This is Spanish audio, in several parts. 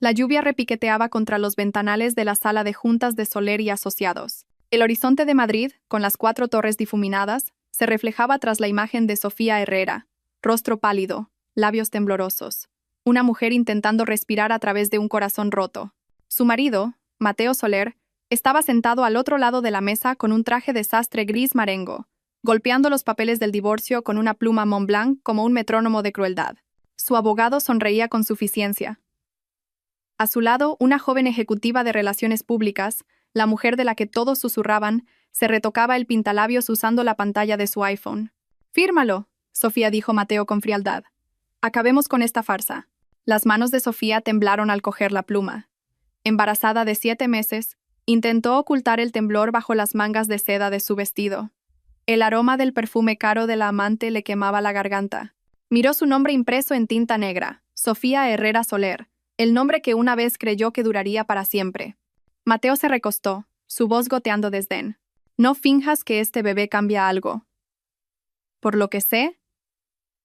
La lluvia repiqueteaba contra los ventanales de la sala de juntas de Soler y Asociados. El horizonte de Madrid, con las 4 torres difuminadas, se reflejaba tras la imagen de Sofía Herrera, rostro pálido, labios temblorosos. Una mujer intentando respirar a través de un corazón roto. Su marido, Mateo Soler, estaba sentado al otro lado de la mesa con un traje de sastre gris marengo, golpeando los papeles del divorcio con una pluma Montblanc como un metrónomo de crueldad. Su abogado sonreía con suficiencia. A su lado, una joven ejecutiva de relaciones públicas, la mujer de la que todos susurraban, se retocaba el pintalabios usando la pantalla de su iPhone. «Fírmalo», Sofía dijo Mateo con frialdad. «Acabemos con esta farsa». Las manos de Sofía temblaron al coger la pluma. Embarazada de 7 meses, intentó ocultar el temblor bajo las mangas de seda de su vestido. El aroma del perfume caro de la amante le quemaba la garganta. Miró su nombre impreso en tinta negra, Sofía Herrera Soler, el nombre que una vez creyó que duraría para siempre. Mateo se recostó, su voz goteando desdén. «No finjas que este bebé cambia algo. Por lo que sé,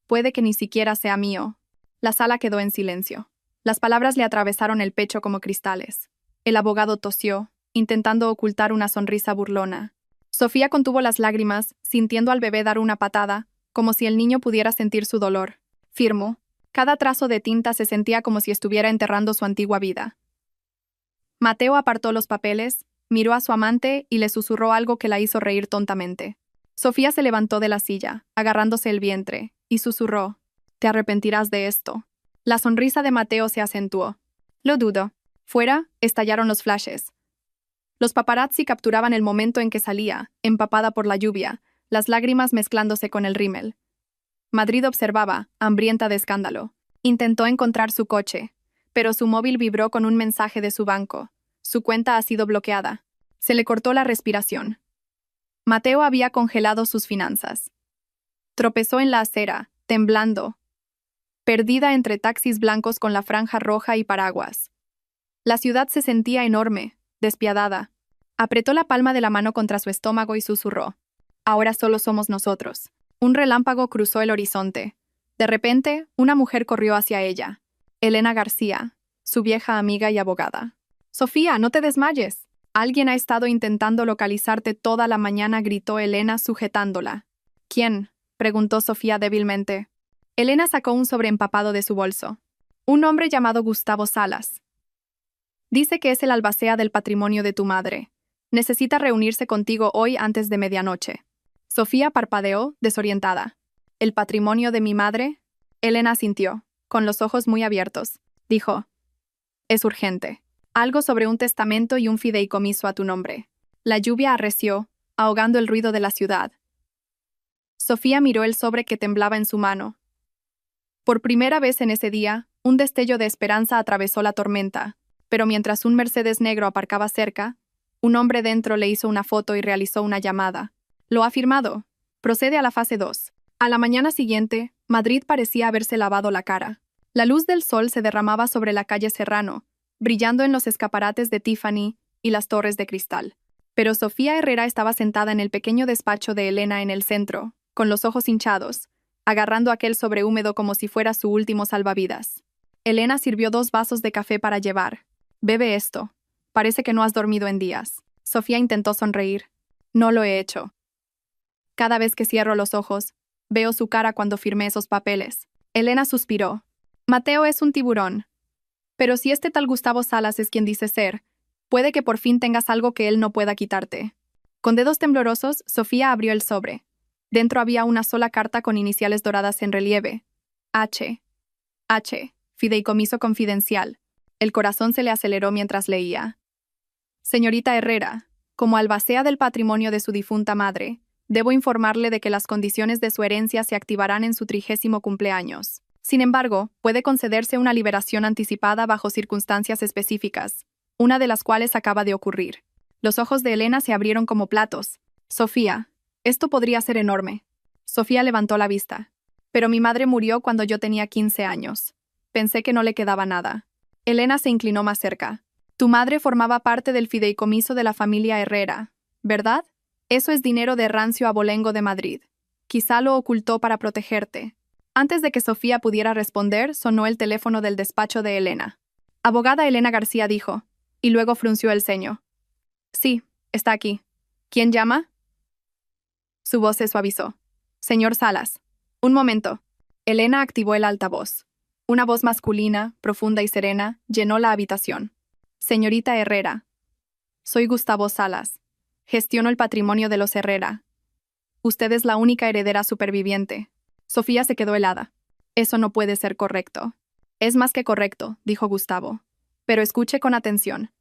puede que ni siquiera sea mío». La sala quedó en silencio. Las palabras le atravesaron el pecho como cristales. El abogado tosió, intentando ocultar una sonrisa burlona. Sofía contuvo las lágrimas, sintiendo al bebé dar una patada, como si el niño pudiera sentir su dolor. Firmo. Cada trazo de tinta se sentía como si estuviera enterrando su antigua vida. Mateo apartó los papeles, miró a su amante y le susurró algo que la hizo reír tontamente. Sofía se levantó de la silla, agarrándose el vientre, y susurró: «Te arrepentirás de esto». La sonrisa de Mateo se acentuó. «Lo dudo». Fuera, estallaron los flashes. Los paparazzi capturaban el momento en que salía, empapada por la lluvia, las lágrimas mezclándose con el rímel. Madrid observaba, hambrienta de escándalo. Intentó encontrar su coche, pero su móvil vibró con un mensaje de su banco. Su cuenta ha sido bloqueada. Se le cortó la respiración. Mateo había congelado sus finanzas. Tropezó en la acera, temblando, perdida entre taxis blancos con la franja roja y paraguas. La ciudad se sentía enorme, despiadada. Apretó la palma de la mano contra su estómago y susurró: «Ahora solo somos nosotros». Un relámpago cruzó el horizonte. De repente, una mujer corrió hacia ella. Elena García, su vieja amiga y abogada. «Sofía, no te desmayes. Alguien ha estado intentando localizarte toda la mañana», gritó Elena sujetándola. «¿Quién?», preguntó Sofía débilmente. Elena sacó un sobre empapado de su bolso. «Un hombre llamado Gustavo Salas. Dice que es el albacea del patrimonio de tu madre. Necesita reunirse contigo hoy antes de medianoche». Sofía parpadeó, desorientada. «¿El patrimonio de mi madre?». Elena asintió, con los ojos muy abiertos. Dijo: «Es urgente. Algo sobre un testamento y un fideicomiso a tu nombre». La lluvia arreció, ahogando el ruido de la ciudad. Sofía miró el sobre que temblaba en su mano. Por primera vez en ese día, un destello de esperanza atravesó la tormenta, pero mientras un Mercedes negro aparcaba cerca, un hombre dentro le hizo una foto y realizó una llamada. «Lo ha firmado. Procede a la fase 2». A la mañana siguiente, Madrid parecía haberse lavado la cara. La luz del sol se derramaba sobre la calle Serrano, brillando en los escaparates de Tiffany y las torres de cristal. Pero Sofía Herrera estaba sentada en el pequeño despacho de Elena en el centro, con los ojos hinchados, agarrando aquel sobre húmedo como si fuera su último salvavidas. Elena sirvió 2 vasos de café para llevar. «Bebe esto. Parece que no has dormido en días». Sofía intentó sonreír. «No lo he hecho. Cada vez que cierro los ojos, veo su cara cuando firmé esos papeles». Elena suspiró. «Mateo es un tiburón. Pero si este tal Gustavo Salas es quien dice ser, puede que por fin tengas algo que él no pueda quitarte». Con dedos temblorosos, Sofía abrió el sobre. Dentro había una sola carta con iniciales doradas en relieve. H. Fideicomiso confidencial. El corazón se le aceleró mientras leía. «Señorita Herrera, como albacea del patrimonio de su difunta madre, debo informarle de que las condiciones de su herencia se activarán en su 30º cumpleaños. Sin embargo, puede concederse una liberación anticipada bajo circunstancias específicas, una de las cuales acaba de ocurrir». Los ojos de Elena se abrieron como platos. «Sofía, esto podría ser enorme». Sofía levantó la vista. «Pero mi madre murió cuando yo tenía 15 años. Pensé que no le quedaba nada». Elena se inclinó más cerca. «Tu madre formaba parte del fideicomiso de la familia Herrera, ¿verdad? Eso es dinero de rancio abolengo de Madrid. Quizá lo ocultó para protegerte». Antes de que Sofía pudiera responder, sonó el teléfono del despacho de Elena. Abogada Elena García dijo, y luego frunció el ceño. Sí, está aquí. ¿Quién llama? Su voz se suavizó. Señor Salas. Un momento. Elena activó el altavoz. Una voz masculina, profunda y serena, llenó la habitación. Señorita Herrera. Soy Gustavo Salas. Gestiono el patrimonio de los Herrera. Usted es la única heredera superviviente. Sofía se quedó helada. Eso no puede ser correcto. Es más que correcto, dijo Gustavo. Pero escuche con atención.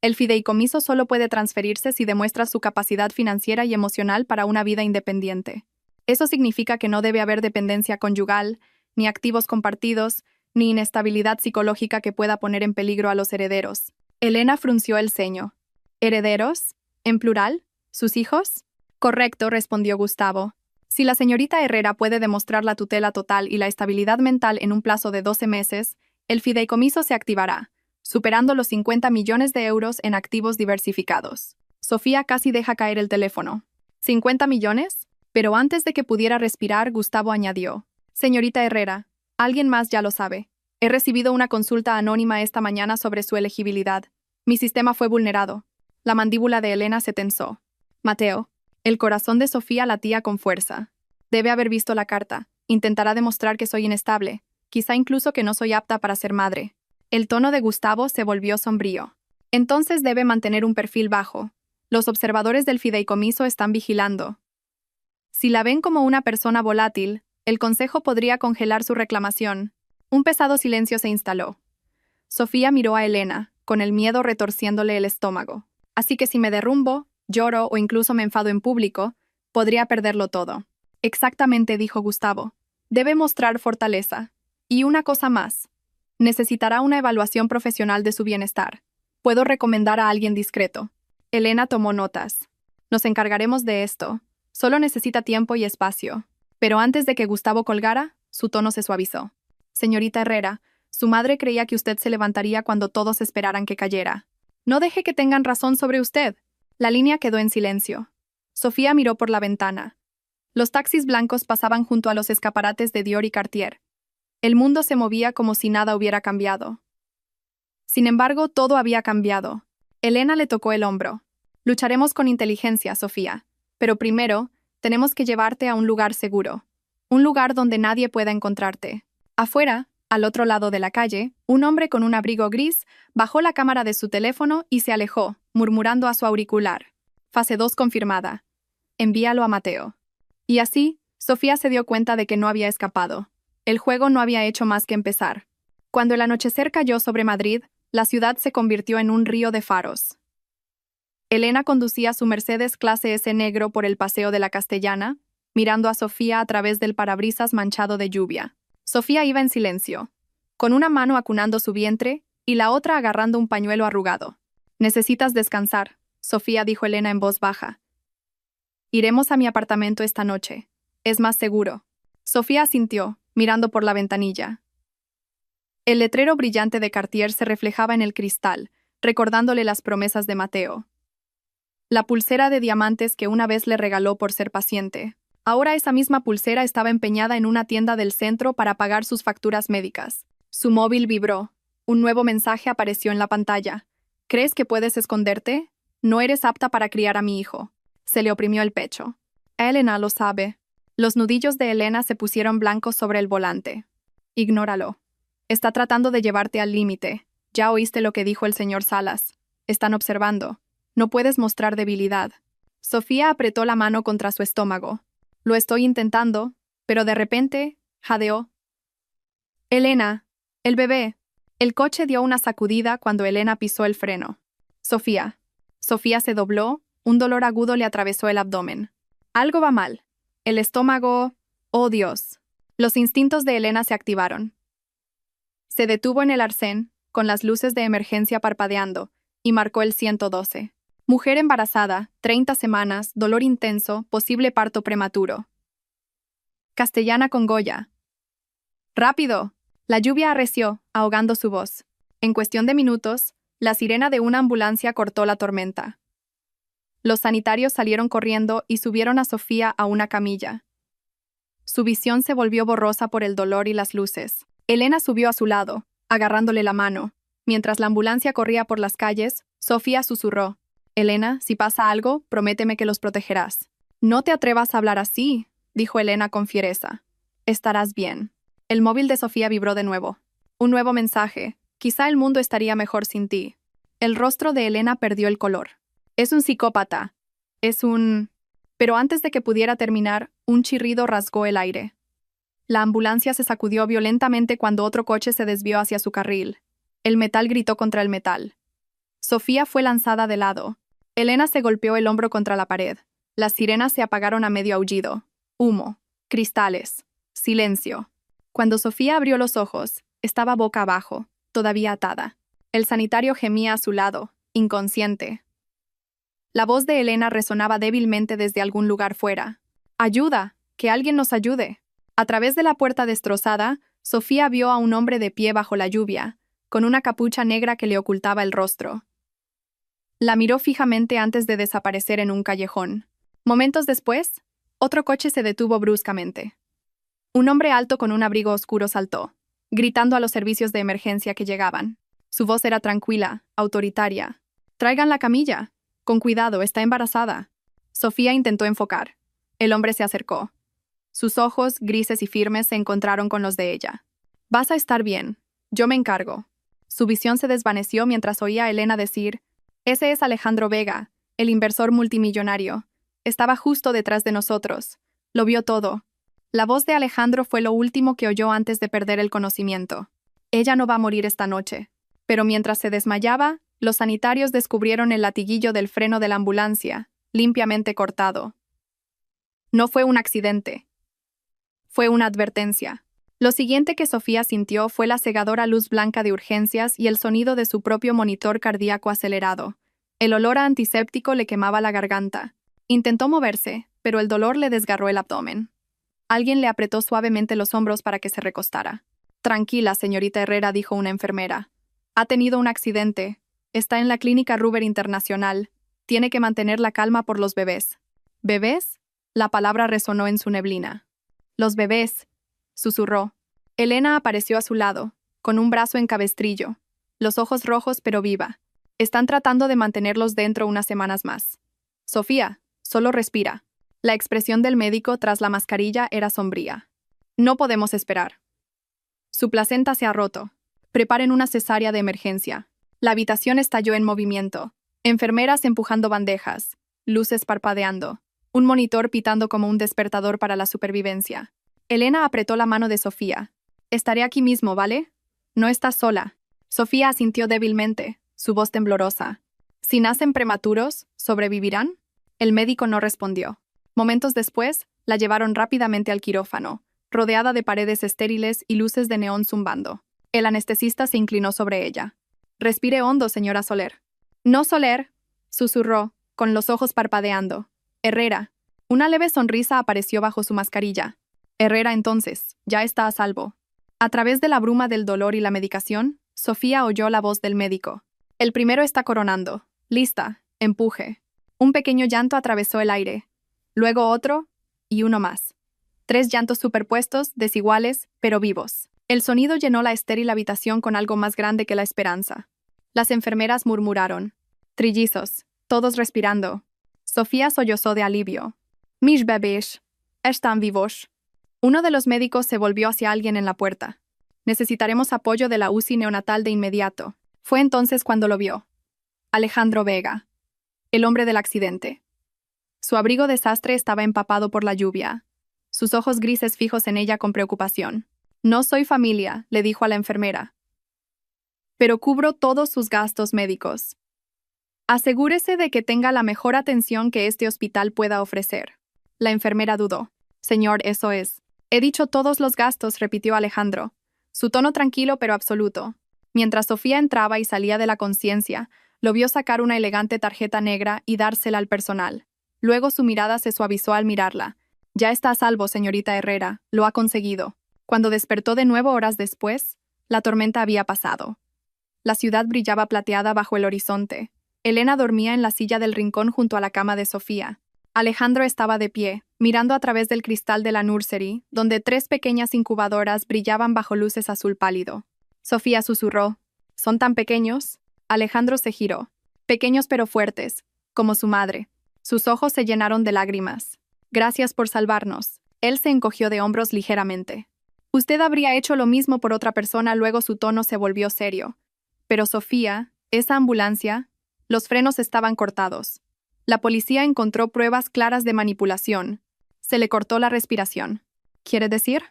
El fideicomiso solo puede transferirse si demuestra su capacidad financiera y emocional para una vida independiente. Eso significa que no debe haber dependencia conyugal, ni activos compartidos, ni inestabilidad psicológica que pueda poner en peligro a los herederos. Elena frunció el ceño. ¿Herederos? ¿En plural? ¿Sus hijos? Correcto, respondió Gustavo. Si la señorita Herrera puede demostrar la tutela total y la estabilidad mental en un plazo de 12 meses, el fideicomiso se activará, superando los 50 millones de euros en activos diversificados. Sofía casi deja caer el teléfono. ¿50 millones? Pero antes de que pudiera respirar, Gustavo añadió. Señorita Herrera, alguien más ya lo sabe. He recibido una consulta anónima esta mañana sobre su elegibilidad. Mi sistema fue vulnerado. La mandíbula de Elena se tensó. Mateo. El corazón de Sofía latía con fuerza. Debe haber visto la carta. Intentará demostrar que soy inestable. Quizá incluso que no soy apta para ser madre. El tono de Gustavo se volvió sombrío. Entonces debe mantener un perfil bajo. Los observadores del fideicomiso están vigilando. Si la ven como una persona volátil, el consejo podría congelar su reclamación. Un pesado silencio se instaló. Sofía miró a Elena, con el miedo retorciéndole el estómago. Así que si me derrumbo, lloro o incluso me enfado en público, podría perderlo todo. Exactamente, dijo Gustavo. Debe mostrar fortaleza. Y una cosa más. Necesitará una evaluación profesional de su bienestar. Puedo recomendar a alguien discreto. Elena tomó notas. Nos encargaremos de esto. Solo necesita tiempo y espacio. Pero antes de que Gustavo colgara, su tono se suavizó. Señorita Herrera, su madre creía que usted se levantaría cuando todos esperaran que cayera. No deje que tengan razón sobre usted. La línea quedó en silencio. Sofía miró por la ventana. Los taxis blancos pasaban junto a los escaparates de Dior y Cartier. El mundo se movía como si nada hubiera cambiado. Sin embargo, todo había cambiado. Elena le tocó el hombro. Lucharemos con inteligencia, Sofía. Pero primero, tenemos que llevarte a un lugar seguro. Un lugar donde nadie pueda encontrarte. Afuera, al otro lado de la calle, un hombre con un abrigo gris bajó la cámara de su teléfono y se alejó, murmurando a su auricular. Fase 2 confirmada. Envíalo a Mateo. Y así, Sofía se dio cuenta de que no había escapado. El juego no había hecho más que empezar. Cuando el anochecer cayó sobre Madrid, la ciudad se convirtió en un río de faros. Elena conducía su Mercedes clase S negro por el paseo de la Castellana, mirando a Sofía a través del parabrisas manchado de lluvia. Sofía iba en silencio, con una mano acunando su vientre y la otra agarrando un pañuelo arrugado. «Necesitas descansar», Sofía dijo Elena en voz baja. «Iremos a mi apartamento esta noche. Es más seguro». Sofía asintió, mirando por la ventanilla. El letrero brillante de Cartier se reflejaba en el cristal, recordándole las promesas de Mateo. La pulsera de diamantes que una vez le regaló por ser paciente. Ahora esa misma pulsera estaba empeñada en una tienda del centro para pagar sus facturas médicas. Su móvil vibró. Un nuevo mensaje apareció en la pantalla. ¿Crees que puedes esconderte? No eres apta para criar a mi hijo. Se le oprimió el pecho. Elena lo sabe. Los nudillos de Elena se pusieron blancos sobre el volante. Ignóralo. Está tratando de llevarte al límite. Ya oíste lo que dijo el señor Salas. Están observando. No puedes mostrar debilidad. Sofía apretó la mano contra su estómago. Lo estoy intentando, pero de repente, jadeó. Elena, el bebé. El coche dio una sacudida cuando Elena pisó el freno. Sofía. Sofía se dobló, un dolor agudo le atravesó el abdomen. Algo va mal. El estómago... ¡Oh, Dios! Los instintos de Elena se activaron. Se detuvo en el arcén, con las luces de emergencia parpadeando, y marcó el 112. Mujer embarazada, 30 semanas, dolor intenso, posible parto prematuro. Castellana con Goya. ¡Rápido! La lluvia arreció, ahogando su voz. En cuestión de minutos, la sirena de una ambulancia cortó la tormenta. Los sanitarios salieron corriendo y subieron a Sofía a una camilla. Su visión se volvió borrosa por el dolor y las luces. Elena subió a su lado, agarrándole la mano. Mientras la ambulancia corría por las calles, Sofía susurró: «Elena, si pasa algo, prométeme que los protegerás». «No te atrevas a hablar así», dijo Elena con fiereza. «Estarás bien». El móvil de Sofía vibró de nuevo. Un nuevo mensaje. «Quizá el mundo estaría mejor sin ti». El rostro de Elena perdió el color. «Es un psicópata. Es un...». Pero antes de que pudiera terminar, un chirrido rasgó el aire. La ambulancia se sacudió violentamente cuando otro coche se desvió hacia su carril. El metal gritó contra el metal. Sofía fue lanzada de lado. Elena se golpeó el hombro contra la pared. Las sirenas se apagaron a medio aullido. Humo. Cristales. Silencio. Cuando Sofía abrió los ojos, estaba boca abajo, todavía atada. El sanitario gemía a su lado, inconsciente. La voz de Elena resonaba débilmente desde algún lugar fuera. «¡Ayuda! ¡Que alguien nos ayude!». A través de la puerta destrozada, Sofía vio a un hombre de pie bajo la lluvia, con una capucha negra que le ocultaba el rostro. La miró fijamente antes de desaparecer en un callejón. Momentos después, otro coche se detuvo bruscamente. Un hombre alto con un abrigo oscuro saltó, gritando a los servicios de emergencia que llegaban. Su voz era tranquila, autoritaria. «Traigan la camilla. Con cuidado, está embarazada». Sofía intentó enfocar. El hombre se acercó. Sus ojos, grises y firmes, se encontraron con los de ella. «Vas a estar bien. Yo me encargo». Su visión se desvaneció mientras oía a Elena decir: «Ese es Alejandro Vega, el inversor multimillonario. Estaba justo detrás de nosotros. Lo vio todo». La voz de Alejandro fue lo último que oyó antes de perder el conocimiento. «Ella no va a morir esta noche». Pero mientras se desmayaba, los sanitarios descubrieron el latiguillo del freno de la ambulancia, limpiamente cortado. No fue un accidente. Fue una advertencia. Lo siguiente que Sofía sintió fue la cegadora luz blanca de urgencias y el sonido de su propio monitor cardíaco acelerado. El olor a antiséptico le quemaba la garganta. Intentó moverse, pero el dolor le desgarró el abdomen. Alguien le apretó suavemente los hombros para que se recostara. «Tranquila, señorita Herrera», dijo una enfermera. «Ha tenido un accidente. Está en la clínica Ruber Internacional. Tiene que mantener la calma por los bebés». «¿Bebés?». La palabra resonó en su neblina. «Los bebés», susurró. Elena apareció a su lado, con un brazo en cabestrillo, los ojos rojos pero viva. «Están tratando de mantenerlos dentro unas semanas más». «Sofía, solo respira». La expresión del médico tras la mascarilla era sombría. «No podemos esperar. Su placenta se ha roto. Preparen una cesárea de emergencia». La habitación estalló en movimiento. Enfermeras empujando bandejas, luces parpadeando, un monitor pitando como un despertador para la supervivencia. Elena apretó la mano de Sofía. «Estaré aquí mismo, ¿vale? No estás sola». Sofía asintió débilmente, su voz temblorosa. «Si nacen prematuros, ¿sobrevivirán?». El médico no respondió. Momentos después, la llevaron rápidamente al quirófano, rodeada de paredes estériles y luces de neón zumbando. El anestesista se inclinó sobre ella. «Respire hondo, señora Soler». «No, Soler», susurró, con los ojos parpadeando. «Herrera». Una leve sonrisa apareció bajo su mascarilla. «Herrera, entonces, ya está a salvo». A través de la bruma del dolor y la medicación, Sofía oyó la voz del médico. «El primero está coronando. Lista. Empuje». Un pequeño llanto atravesó el aire. Luego otro, y uno más. 3 llantos superpuestos, desiguales, pero vivos. El sonido llenó la estéril habitación con algo más grande que la esperanza. Las enfermeras murmuraron. «Trillizos, todos respirando». Sofía sollozó de alivio. «Mis bebés, están vivos». Uno de los médicos se volvió hacia alguien en la puerta. «Necesitaremos apoyo de la UCI neonatal de inmediato». Fue entonces cuando lo vio. Alejandro Vega, el hombre del accidente. Su abrigo de sastre estaba empapado por la lluvia. Sus ojos grises fijos en ella con preocupación. «No soy familia», le dijo a la enfermera. «Pero cubro todos sus gastos médicos. Asegúrese de que tenga la mejor atención que este hospital pueda ofrecer». La enfermera dudó. «Señor, eso es». «He dicho todos los gastos», repitió Alejandro. Su tono tranquilo pero absoluto. Mientras Sofía entraba y salía de la conciencia, lo vio sacar una elegante tarjeta negra y dársela al personal. Luego su mirada se suavizó al mirarla. «Ya está a salvo, señorita Herrera. Lo ha conseguido». Cuando despertó de nuevo horas después, la tormenta había pasado. La ciudad brillaba plateada bajo el horizonte. Elena dormía en la silla del rincón junto a la cama de Sofía. Alejandro estaba de pie, mirando a través del cristal de la nursery, donde 3 pequeñas incubadoras brillaban bajo luces azul pálido. Sofía susurró. ¿Son tan pequeños? Alejandro se giró. Pequeños pero fuertes, como su madre. Sus ojos se llenaron de lágrimas. Gracias por salvarnos. Él se encogió de hombros ligeramente. Usted habría hecho lo mismo por otra persona, luego su tono se volvió serio. Pero Sofía, esa ambulancia, los frenos estaban cortados. La policía encontró pruebas claras de manipulación. Se le cortó la respiración. ¿Quiere decir?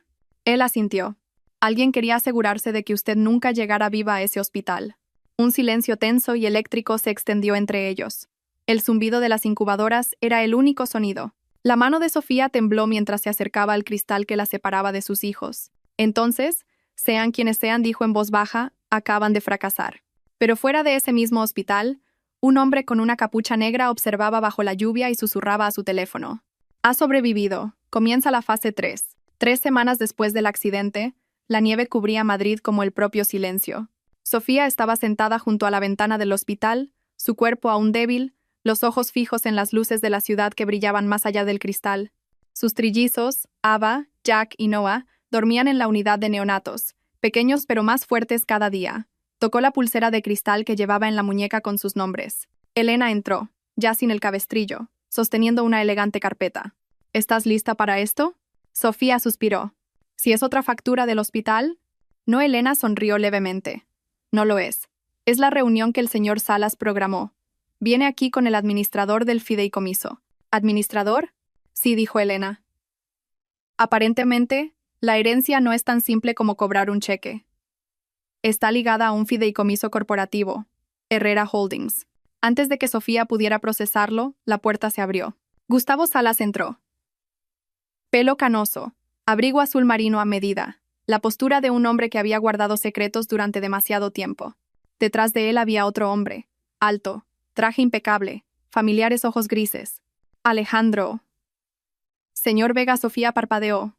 Él asintió. Alguien quería asegurarse de que usted nunca llegara viva a ese hospital. Un silencio tenso y eléctrico se extendió entre ellos. El zumbido de las incubadoras era el único sonido. La mano de Sofía tembló mientras se acercaba al cristal que la separaba de sus hijos. Entonces, sean quienes sean, dijo en voz baja, acaban de fracasar. Pero fuera de ese mismo hospital, un hombre con una capucha negra observaba bajo la lluvia y susurraba a su teléfono. Ha sobrevivido. Comienza la fase 3. 3 semanas después del accidente, la nieve cubría Madrid como el propio silencio. Sofía estaba sentada junto a la ventana del hospital, su cuerpo aún débil, los ojos fijos en las luces de la ciudad que brillaban más allá del cristal. Sus trillizos, Ava, Jack y Noah, dormían en la unidad de neonatos, pequeños pero más fuertes cada día. Tocó la pulsera de cristal que llevaba en la muñeca con sus nombres. Elena entró, ya sin el cabestrillo, sosteniendo una elegante carpeta. ¿Estás lista para esto? Sofía suspiró. ¿Si es otra factura del hospital? No, Elena sonrió levemente. No lo es. Es la reunión que el señor Salas programó. Viene aquí con el administrador del fideicomiso. ¿Administrador? Sí, dijo Elena. Aparentemente, la herencia no es tan simple como cobrar un cheque. Está ligada a un fideicomiso corporativo, Herrera Holdings. Antes de que Sofía pudiera procesarlo, la puerta se abrió. Gustavo Salas entró. Pelo canoso, abrigo azul marino a medida, la postura de un hombre que había guardado secretos durante demasiado tiempo. Detrás de él había otro hombre, alto, traje impecable, familiares ojos grises. Alejandro. Señor Vega. Sofía parpadeó.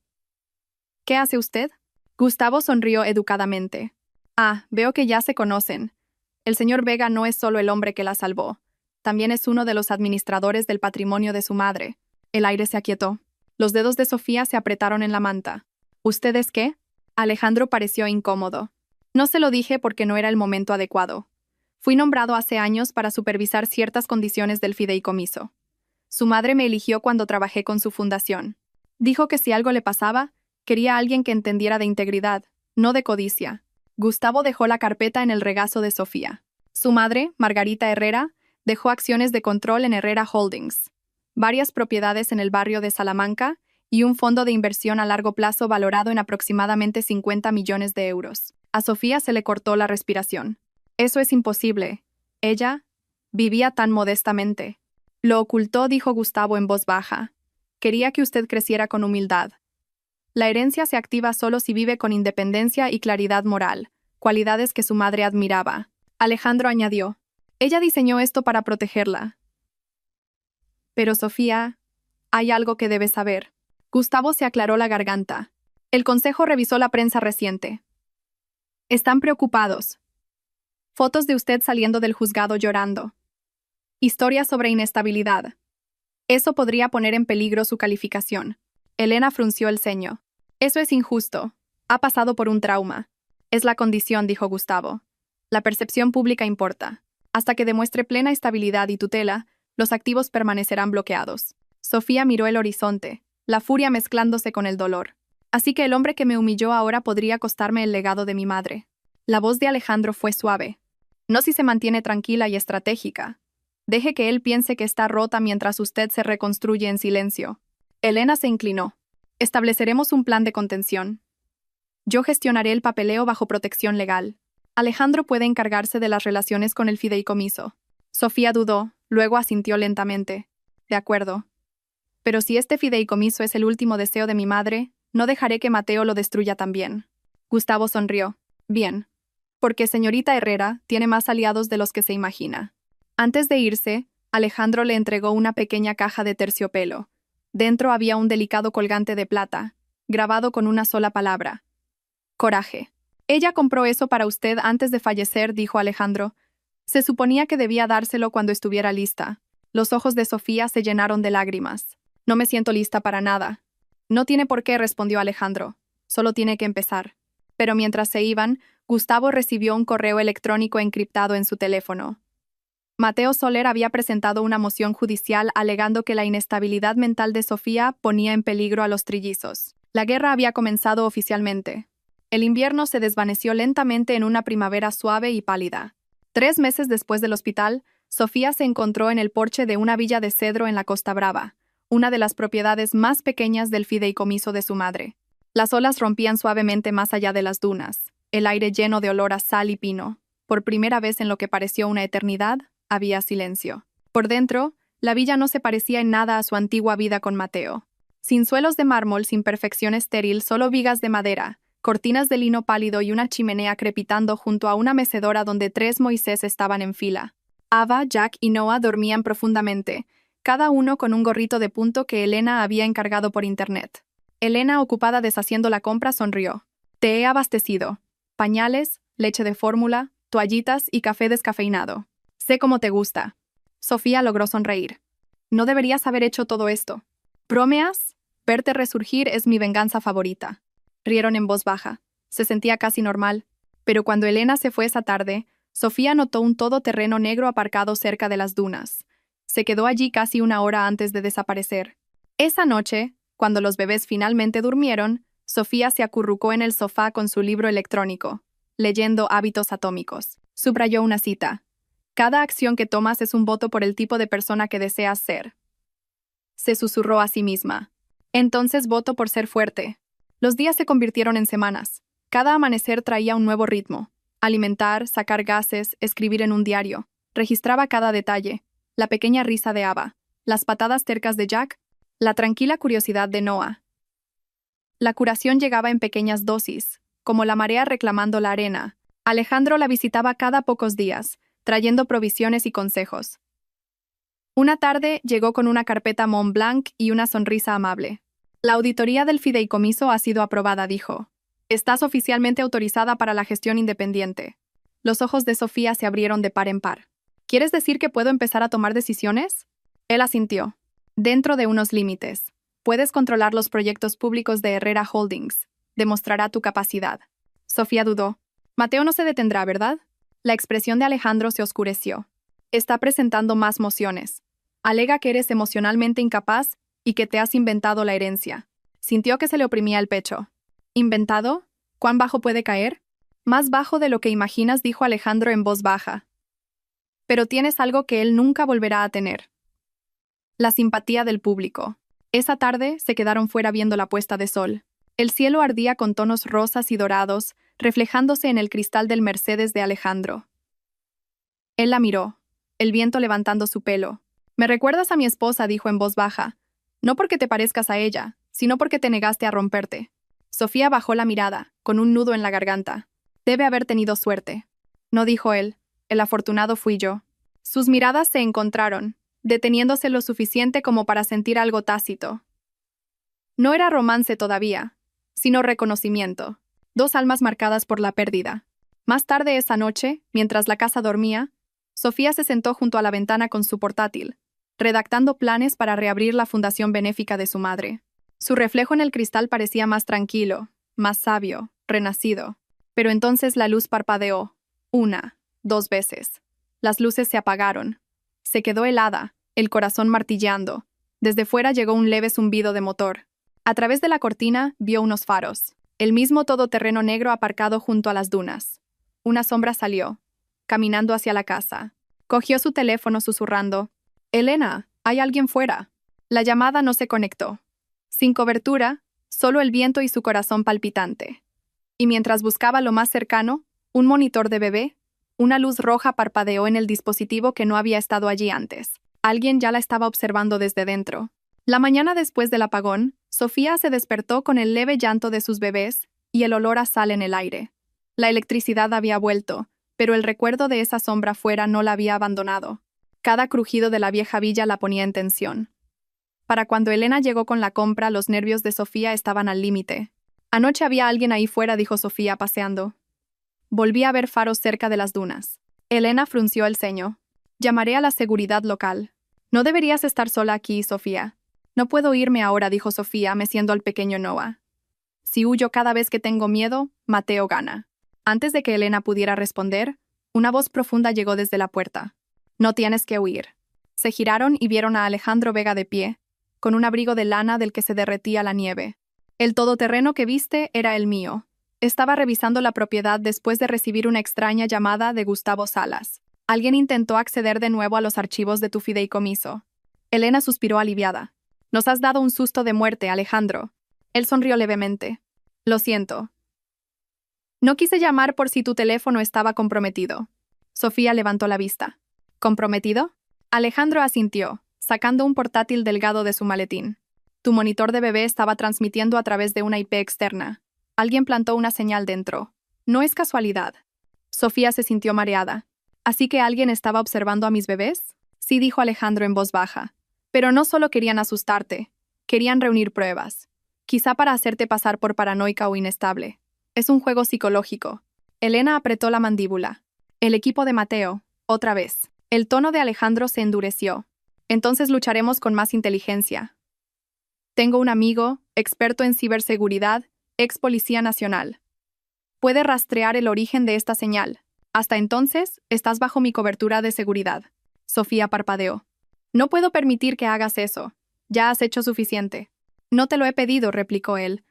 ¿Qué hace usted? Gustavo sonrió educadamente. Ah, veo que ya se conocen. El señor Vega no es solo el hombre que la salvó. También es uno de los administradores del patrimonio de su madre. El aire se aquietó. Los dedos de Sofía se apretaron en la manta. ¿Usted es qué? Alejandro pareció incómodo. No se lo dije porque no era el momento adecuado. Fui nombrado hace años para supervisar ciertas condiciones del fideicomiso. Su madre me eligió cuando trabajé con su fundación. Dijo que si algo le pasaba, quería a alguien que entendiera de integridad, no de codicia. Gustavo dejó la carpeta en el regazo de Sofía. Su madre, Margarita Herrera, dejó acciones de control en Herrera Holdings, varias propiedades en el barrio de Salamanca y un fondo de inversión a largo plazo valorado en aproximadamente 50 millones de euros. A Sofía se le cortó la respiración. Eso es imposible. Ella vivía tan modestamente. Lo ocultó, dijo Gustavo en voz baja. Quería que usted creciera con humildad. La herencia se activa solo si vive con independencia y claridad moral, cualidades que su madre admiraba. Alejandro añadió. Ella diseñó esto para protegerla. Pero Sofía, hay algo que debes saber. Gustavo se aclaró la garganta. El consejo revisó la prensa reciente. Están preocupados. Fotos de usted saliendo del juzgado llorando. Historias sobre inestabilidad. Eso podría poner en peligro su calificación. Elena frunció el ceño. Eso es injusto. Ha pasado por un trauma. Es la condición, dijo Gustavo. La percepción pública importa. Hasta que demuestre plena estabilidad y tutela, los activos permanecerán bloqueados. Sofía miró el horizonte, la furia mezclándose con el dolor. Así que el hombre que me humilló ahora podría costarme el legado de mi madre. La voz de Alejandro fue suave. No si se mantiene tranquila y estratégica. Deje que él piense que está rota mientras usted se reconstruye en silencio. Elena se inclinó. Estableceremos un plan de contención. Yo gestionaré el papeleo bajo protección legal. Alejandro puede encargarse de las relaciones con el fideicomiso. Sofía dudó, luego asintió lentamente. De acuerdo. Pero si este fideicomiso es el último deseo de mi madre, no dejaré que Mateo lo destruya también. Gustavo sonrió. Bien. Porque señorita Herrera tiene más aliados de los que se imagina. Antes de irse, Alejandro le entregó una pequeña caja de terciopelo. Dentro había un delicado colgante de plata, grabado con una sola palabra. Coraje. Ella compró eso para usted antes de fallecer, dijo Alejandro. Se suponía que debía dárselo cuando estuviera lista. Los ojos de Sofía se llenaron de lágrimas. No me siento lista para nada. No tiene por qué, respondió Alejandro. Solo tiene que empezar. Pero mientras se iban, Gustavo recibió un correo electrónico encriptado en su teléfono. Mateo Soler había presentado una moción judicial alegando que la inestabilidad mental de Sofía ponía en peligro a los trillizos. La guerra había comenzado oficialmente. El invierno se desvaneció lentamente en una primavera suave y pálida. 3 meses después del hospital, Sofía se encontró en el porche de una villa de cedro en la Costa Brava, una de las propiedades más pequeñas del fideicomiso de su madre. Las olas rompían suavemente más allá de las dunas, el aire lleno de olor a sal y pino. Por primera vez en lo que pareció una eternidad, había silencio. Por dentro, la villa no se parecía en nada a su antigua vida con Mateo. Sin suelos de mármol, sin perfección estéril, solo vigas de madera, cortinas de lino pálido y una chimenea crepitando junto a una mecedora donde 3 Moisés estaban en fila. Ava, Jack y Noah dormían profundamente, cada uno con un gorrito de punto que Elena había encargado por internet. Elena, ocupada deshaciendo la compra, sonrió. Te he abastecido. Pañales, leche de fórmula, toallitas y café descafeinado. Sé cómo te gusta. Sofía logró sonreír. No deberías haber hecho todo esto. ¿Bromeas? Verte resurgir es mi venganza favorita. Rieron en voz baja. Se sentía casi normal. Pero cuando Elena se fue esa tarde, Sofía notó un todoterreno negro aparcado cerca de las dunas. Se quedó allí casi 1 hora antes de desaparecer. Esa noche, cuando los bebés finalmente durmieron, Sofía se acurrucó en el sofá con su libro electrónico, leyendo Hábitos Atómicos. Subrayó una cita. Cada acción que tomas es un voto por el tipo de persona que deseas ser. Se susurró a sí misma. Entonces voto por ser fuerte. Los días se convirtieron en semanas. Cada amanecer traía un nuevo ritmo. Alimentar, sacar gases, escribir en un diario. Registraba cada detalle. La pequeña risa de Ava, las patadas tercas de Jack, la tranquila curiosidad de Noah. La curación llegaba en pequeñas dosis, como la marea reclamando la arena. Alejandro la visitaba cada pocos días, trayendo provisiones y consejos. Una tarde llegó con una carpeta Mont Blanc y una sonrisa amable. La auditoría del fideicomiso ha sido aprobada, dijo. Estás oficialmente autorizada para la gestión independiente. Los ojos de Sofía se abrieron de par en par. ¿Quieres decir que puedo empezar a tomar decisiones? Él asintió. Dentro de unos límites. Puedes controlar los proyectos públicos de Herrera Holdings. Demostrará tu capacidad. Sofía dudó. Mateo no se detendrá, ¿verdad? La expresión de Alejandro se oscureció. Está presentando más mociones. Alega que eres emocionalmente incapaz y que te has inventado la herencia. Sintió que se le oprimía el pecho. ¿Inventado? ¿Cuán bajo puede caer? Más bajo de lo que imaginas, dijo Alejandro en voz baja. Pero tienes algo que él nunca volverá a tener. La simpatía del público. Esa tarde se quedaron fuera viendo la puesta de sol. El cielo ardía con tonos rosas y dorados, reflejándose en el cristal del Mercedes de Alejandro. Él la miró, el viento levantando su pelo. Me recuerdas a mi esposa, dijo en voz baja. No porque te parezcas a ella, sino porque te negaste a romperte. Sofía bajó la mirada, con un nudo en la garganta. Debe haber tenido suerte. No, dijo él. El afortunado fui yo. Sus miradas se encontraron, deteniéndose lo suficiente como para sentir algo tácito. No era romance todavía, sino reconocimiento. 2 almas marcadas por la pérdida. Más tarde esa noche, mientras la casa dormía, Sofía se sentó junto a la ventana con su portátil, redactando planes para reabrir la fundación benéfica de su madre. Su reflejo en el cristal parecía más tranquilo, más sabio, renacido. Pero entonces la luz parpadeó. 1, 2 veces. Las luces se apagaron. Se quedó helada, el corazón martilleando. Desde fuera llegó un leve zumbido de motor. A través de la cortina vio unos faros. El mismo todoterreno negro aparcado junto a las dunas. Una sombra salió, caminando hacia la casa. Cogió su teléfono susurrando. «Elena, hay alguien fuera». La llamada no se conectó. Sin cobertura, solo el viento y su corazón palpitante. Y mientras buscaba lo más cercano, un monitor de bebé, una luz roja parpadeó en el dispositivo que no había estado allí antes. Alguien ya la estaba observando desde dentro. La mañana después del apagón, Sofía se despertó con el leve llanto de sus bebés y el olor a sal en el aire. La electricidad había vuelto, pero el recuerdo de esa sombra fuera no la había abandonado. Cada crujido de la vieja villa la ponía en tensión. Para cuando Elena llegó con la compra, los nervios de Sofía estaban al límite. Anoche había alguien ahí fuera, dijo Sofía paseando. Volví a ver faros cerca de las dunas. Elena frunció el ceño. Llamaré a la seguridad local. No deberías estar sola aquí, Sofía. No puedo irme ahora, dijo Sofía, meciendo al pequeño Noah. Si huyo cada vez que tengo miedo, Mateo gana. Antes de que Elena pudiera responder, una voz profunda llegó desde la puerta. No tienes que huir. Se giraron y vieron a Alejandro Vega de pie, con un abrigo de lana del que se derretía la nieve. El todoterreno que viste era el mío. Estaba revisando la propiedad después de recibir una extraña llamada de Gustavo Salas. Alguien intentó acceder de nuevo a los archivos de tu fideicomiso. Elena suspiró aliviada. Nos has dado un susto de muerte, Alejandro. Él sonrió levemente. Lo siento. No quise llamar por si tu teléfono estaba comprometido. Sofía levantó la vista. ¿Comprometido? Alejandro asintió, sacando un portátil delgado de su maletín. Tu monitor de bebé estaba transmitiendo a través de una IP externa. Alguien plantó una señal dentro. No es casualidad. Sofía se sintió mareada. ¿Así que alguien estaba observando a mis bebés? Sí, dijo Alejandro en voz baja. Pero no solo querían asustarte. Querían reunir pruebas. Quizá para hacerte pasar por paranoica o inestable. Es un juego psicológico. Elena apretó la mandíbula. El equipo de Mateo, otra vez. El tono de Alejandro se endureció. Entonces lucharemos con más inteligencia. Tengo un amigo, experto en ciberseguridad, ex policía nacional. Puede rastrear el origen de esta señal. Hasta entonces, estás bajo mi cobertura de seguridad. Sofía parpadeó. No puedo permitir que hagas eso. Ya has hecho suficiente. No te lo he pedido, replicó él.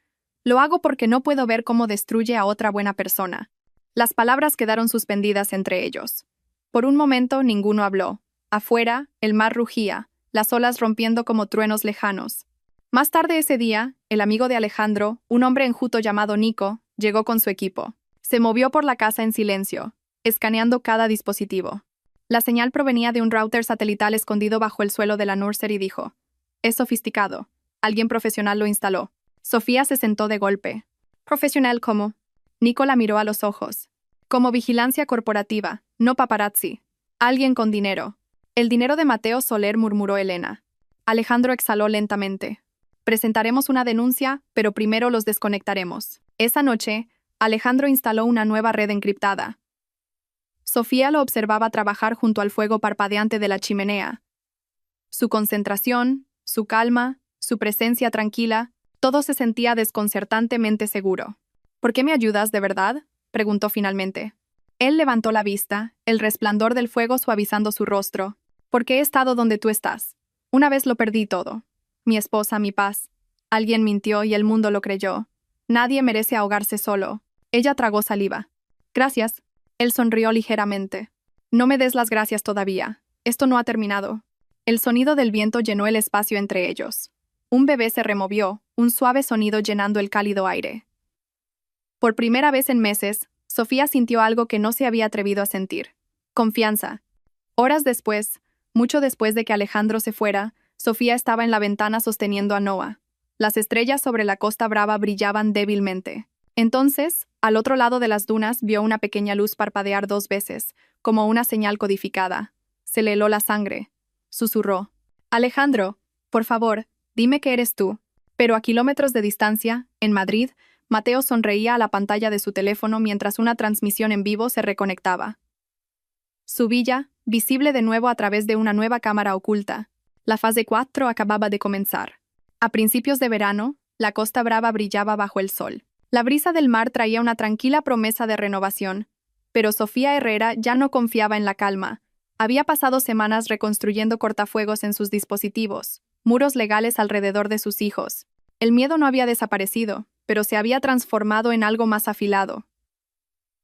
Lo hago porque no puedo ver cómo destruye a otra buena persona. Las palabras quedaron suspendidas entre ellos. Por un momento ninguno habló. Afuera, el mar rugía, las olas rompiendo como truenos lejanos. Más tarde ese día, el amigo de Alejandro, un hombre enjuto llamado Nico, llegó con su equipo. Se movió por la casa en silencio, escaneando cada dispositivo. La señal provenía de un router satelital escondido bajo el suelo de la nursery y dijo: «Es sofisticado. Alguien profesional lo instaló». Sofía se sentó de golpe. «¿Profesional cómo?» Nico la miró a los ojos. «Como vigilancia corporativa, no paparazzi. Alguien con dinero». «El dinero de Mateo Soler», murmuró Elena. Alejandro exhaló lentamente. «Presentaremos una denuncia, pero primero los desconectaremos». Esa noche, Alejandro instaló una nueva red encriptada. Sofía lo observaba trabajar junto al fuego parpadeante de la chimenea. Su concentración, su calma, su presencia tranquila, todo se sentía desconcertantemente seguro. «¿Por qué me ayudas, de verdad?», preguntó finalmente. Él levantó la vista, el resplandor del fuego suavizando su rostro. «Porque he estado donde tú estás. Una vez lo perdí todo. Mi esposa, mi paz. Alguien mintió y el mundo lo creyó. Nadie merece ahogarse solo». Ella tragó saliva. «Gracias». Él sonrió ligeramente. «No me des las gracias todavía. Esto no ha terminado». El sonido del viento llenó el espacio entre ellos. Un bebé se removió, un suave sonido llenando el cálido aire. Por primera vez en meses, Sofía sintió algo que no se había atrevido a sentir. Confianza. Horas después, mucho después de que Alejandro se fuera, Sofía estaba en la ventana sosteniendo a Noah. Las estrellas sobre la Costa Brava brillaban débilmente. Entonces, al otro lado de las dunas vio una pequeña luz parpadear 2 veces, como una señal codificada. Se le heló la sangre. Susurró: «Alejandro, por favor, dime que eres tú». Pero a kilómetros de distancia, en Madrid, Mateo sonreía a la pantalla de su teléfono mientras una transmisión en vivo se reconectaba. Su villa, visible de nuevo a través de una nueva cámara oculta. La fase 4 acababa de comenzar. A principios de verano, la Costa Brava brillaba bajo el sol. La brisa del mar traía una tranquila promesa de renovación. Pero Sofía Herrera ya no confiaba en la calma. Había pasado semanas reconstruyendo cortafuegos en sus dispositivos, muros legales alrededor de sus hijos. El miedo no había desaparecido, pero se había transformado en algo más afilado.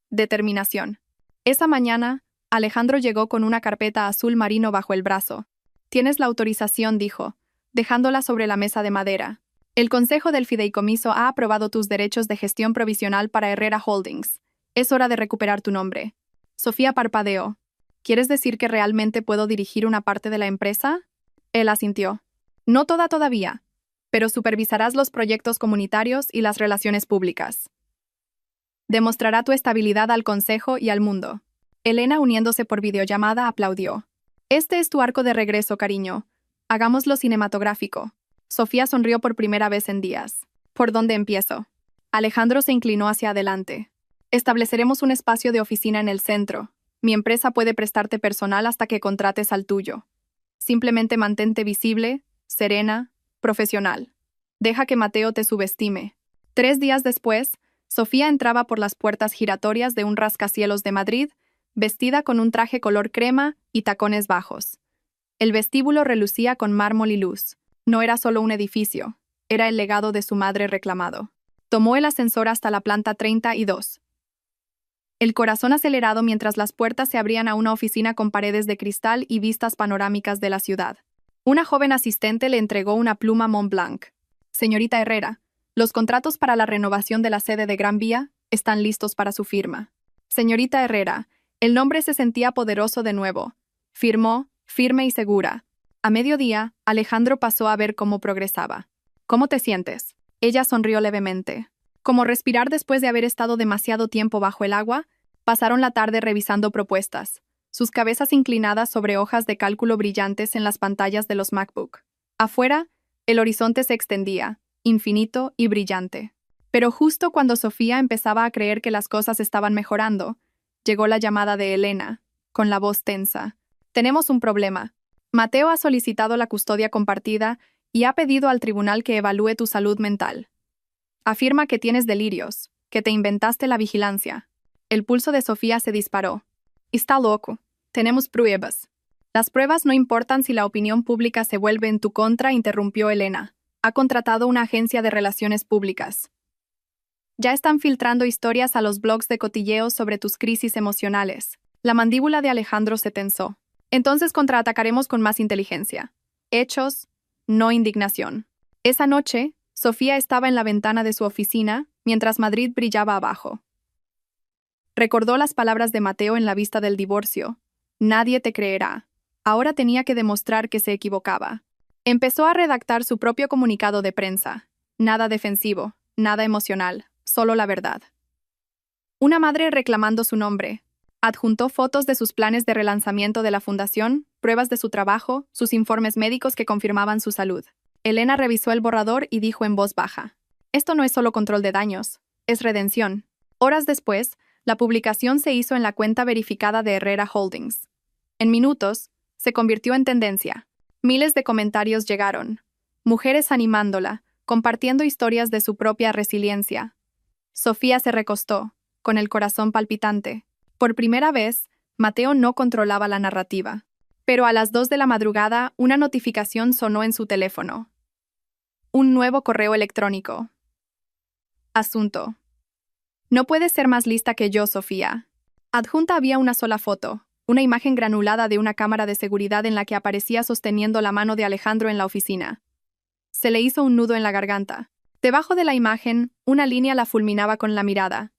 Determinación. Esa mañana, Alejandro llegó con una carpeta azul marino bajo el brazo. «Tienes la autorización», dijo, dejándola sobre la mesa de madera. «El Consejo del Fideicomiso ha aprobado tus derechos de gestión provisional para Herrera Holdings. Es hora de recuperar tu nombre». Sofía parpadeó. «¿Quieres decir que realmente puedo dirigir una parte de la empresa?» Él asintió. «No toda todavía, pero supervisarás los proyectos comunitarios y las relaciones públicas. Demostrará tu estabilidad al Consejo y al mundo». Elena, uniéndose por videollamada, aplaudió. «Este es tu arco de regreso, cariño. Hagámoslo cinematográfico». Sofía sonrió por primera vez en días. «¿Por dónde empiezo?» Alejandro se inclinó hacia adelante. «Estableceremos un espacio de oficina en el centro. Mi empresa puede prestarte personal hasta que contrates al tuyo. Simplemente mantente visible, serena, profesional. Deja que Mateo te subestime». 3 días después, Sofía entraba por las puertas giratorias de un rascacielos de Madrid, vestida con un traje color crema y tacones bajos. El vestíbulo relucía con mármol y luz. No era solo un edificio, era el legado de su madre reclamado. Tomó el ascensor hasta la planta 32. El corazón acelerado mientras las puertas se abrían a una oficina con paredes de cristal y vistas panorámicas de la ciudad. Una joven asistente le entregó una pluma Montblanc. Señorita Herrera, los contratos para la renovación de la sede de Gran Vía están listos para su firma. Señorita Herrera, el nombre se sentía poderoso de nuevo. Firmó, firme y segura. A mediodía, Alejandro pasó a ver cómo progresaba. ¿Cómo te sientes? Ella sonrió levemente. Como respirar después de haber estado demasiado tiempo bajo el agua, pasaron la tarde revisando propuestas, sus cabezas inclinadas sobre hojas de cálculo brillantes en las pantallas de los MacBook. Afuera, el horizonte se extendía, infinito y brillante. Pero justo cuando Sofía empezaba a creer que las cosas estaban mejorando, llegó la llamada de Elena, con la voz tensa. Tenemos un problema. Mateo ha solicitado la custodia compartida y ha pedido al tribunal que evalúe tu salud mental. Afirma que tienes delirios, que te inventaste la vigilancia. El pulso de Sofía se disparó. Está loco. Tenemos pruebas. Las pruebas no importan si la opinión pública se vuelve en tu contra, interrumpió Elena. Ha contratado una agencia de relaciones públicas. Ya están filtrando historias a los blogs de cotilleos sobre tus crisis emocionales. La mandíbula de Alejandro se tensó. Entonces contraatacaremos con más inteligencia. Hechos, no indignación. Esa noche, Sofía estaba en la ventana de su oficina, mientras Madrid brillaba abajo. Recordó las palabras de Mateo en la vista del divorcio. Nadie te creerá. Ahora tenía que demostrar que se equivocaba. Empezó a redactar su propio comunicado de prensa. Nada defensivo, nada emocional, solo la verdad. Una madre reclamando su nombre. Adjuntó fotos de sus planes de relanzamiento de la fundación, pruebas de su trabajo, sus informes médicos que confirmaban su salud. Elena revisó el borrador y dijo en voz baja: Esto no es solo control de daños, es redención. Horas después, la publicación se hizo en la cuenta verificada de Herrera Holdings. En minutos, se convirtió en tendencia. Miles de comentarios llegaron. Mujeres animándola, compartiendo historias de su propia resiliencia. Sofía se recostó, con el corazón palpitante. Por primera vez, Mateo no controlaba la narrativa. Pero a las 2 de la madrugada, una notificación sonó en su teléfono. Un nuevo correo electrónico. Asunto. No puedes ser más lista que yo, Sofía. Adjunta había una sola foto, una imagen granulada de una cámara de seguridad en la que aparecía sosteniendo la mano de Alejandro en la oficina. Se le hizo un nudo en la garganta. Debajo de la imagen, una línea la fulminaba con la mirada.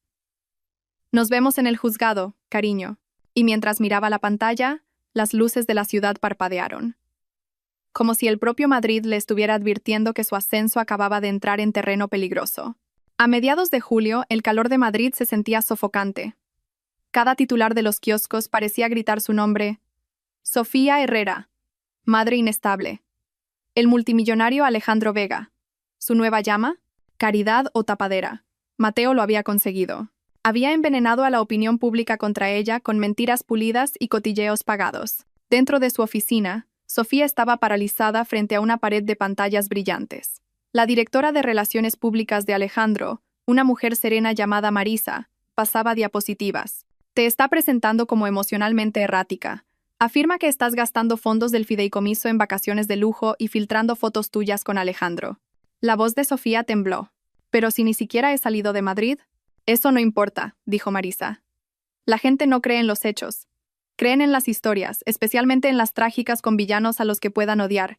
Nos vemos en el juzgado, cariño. Y mientras miraba la pantalla, las luces de la ciudad parpadearon. Como si el propio Madrid le estuviera advirtiendo que su ascenso acababa de entrar en terreno peligroso. A mediados de julio, el calor de Madrid se sentía sofocante. Cada titular de los kioscos parecía gritar su nombre. Sofía Herrera. Madre inestable. El multimillonario Alejandro Vega. ¿Su nueva llama? Caridad o tapadera. Mateo lo había conseguido. Había envenenado a la opinión pública contra ella con mentiras pulidas y cotilleos pagados. Dentro de su oficina, Sofía estaba paralizada frente a una pared de pantallas brillantes. La directora de Relaciones Públicas de Alejandro, una mujer serena llamada Marisa, pasaba diapositivas. Te está presentando como emocionalmente errática. Afirma que estás gastando fondos del fideicomiso en vacaciones de lujo y filtrando fotos tuyas con Alejandro. La voz de Sofía tembló. Pero si ni siquiera he salido de Madrid. Eso no importa, dijo Marisa. La gente no cree en los hechos. Creen en las historias, especialmente en las trágicas con villanos a los que puedan odiar.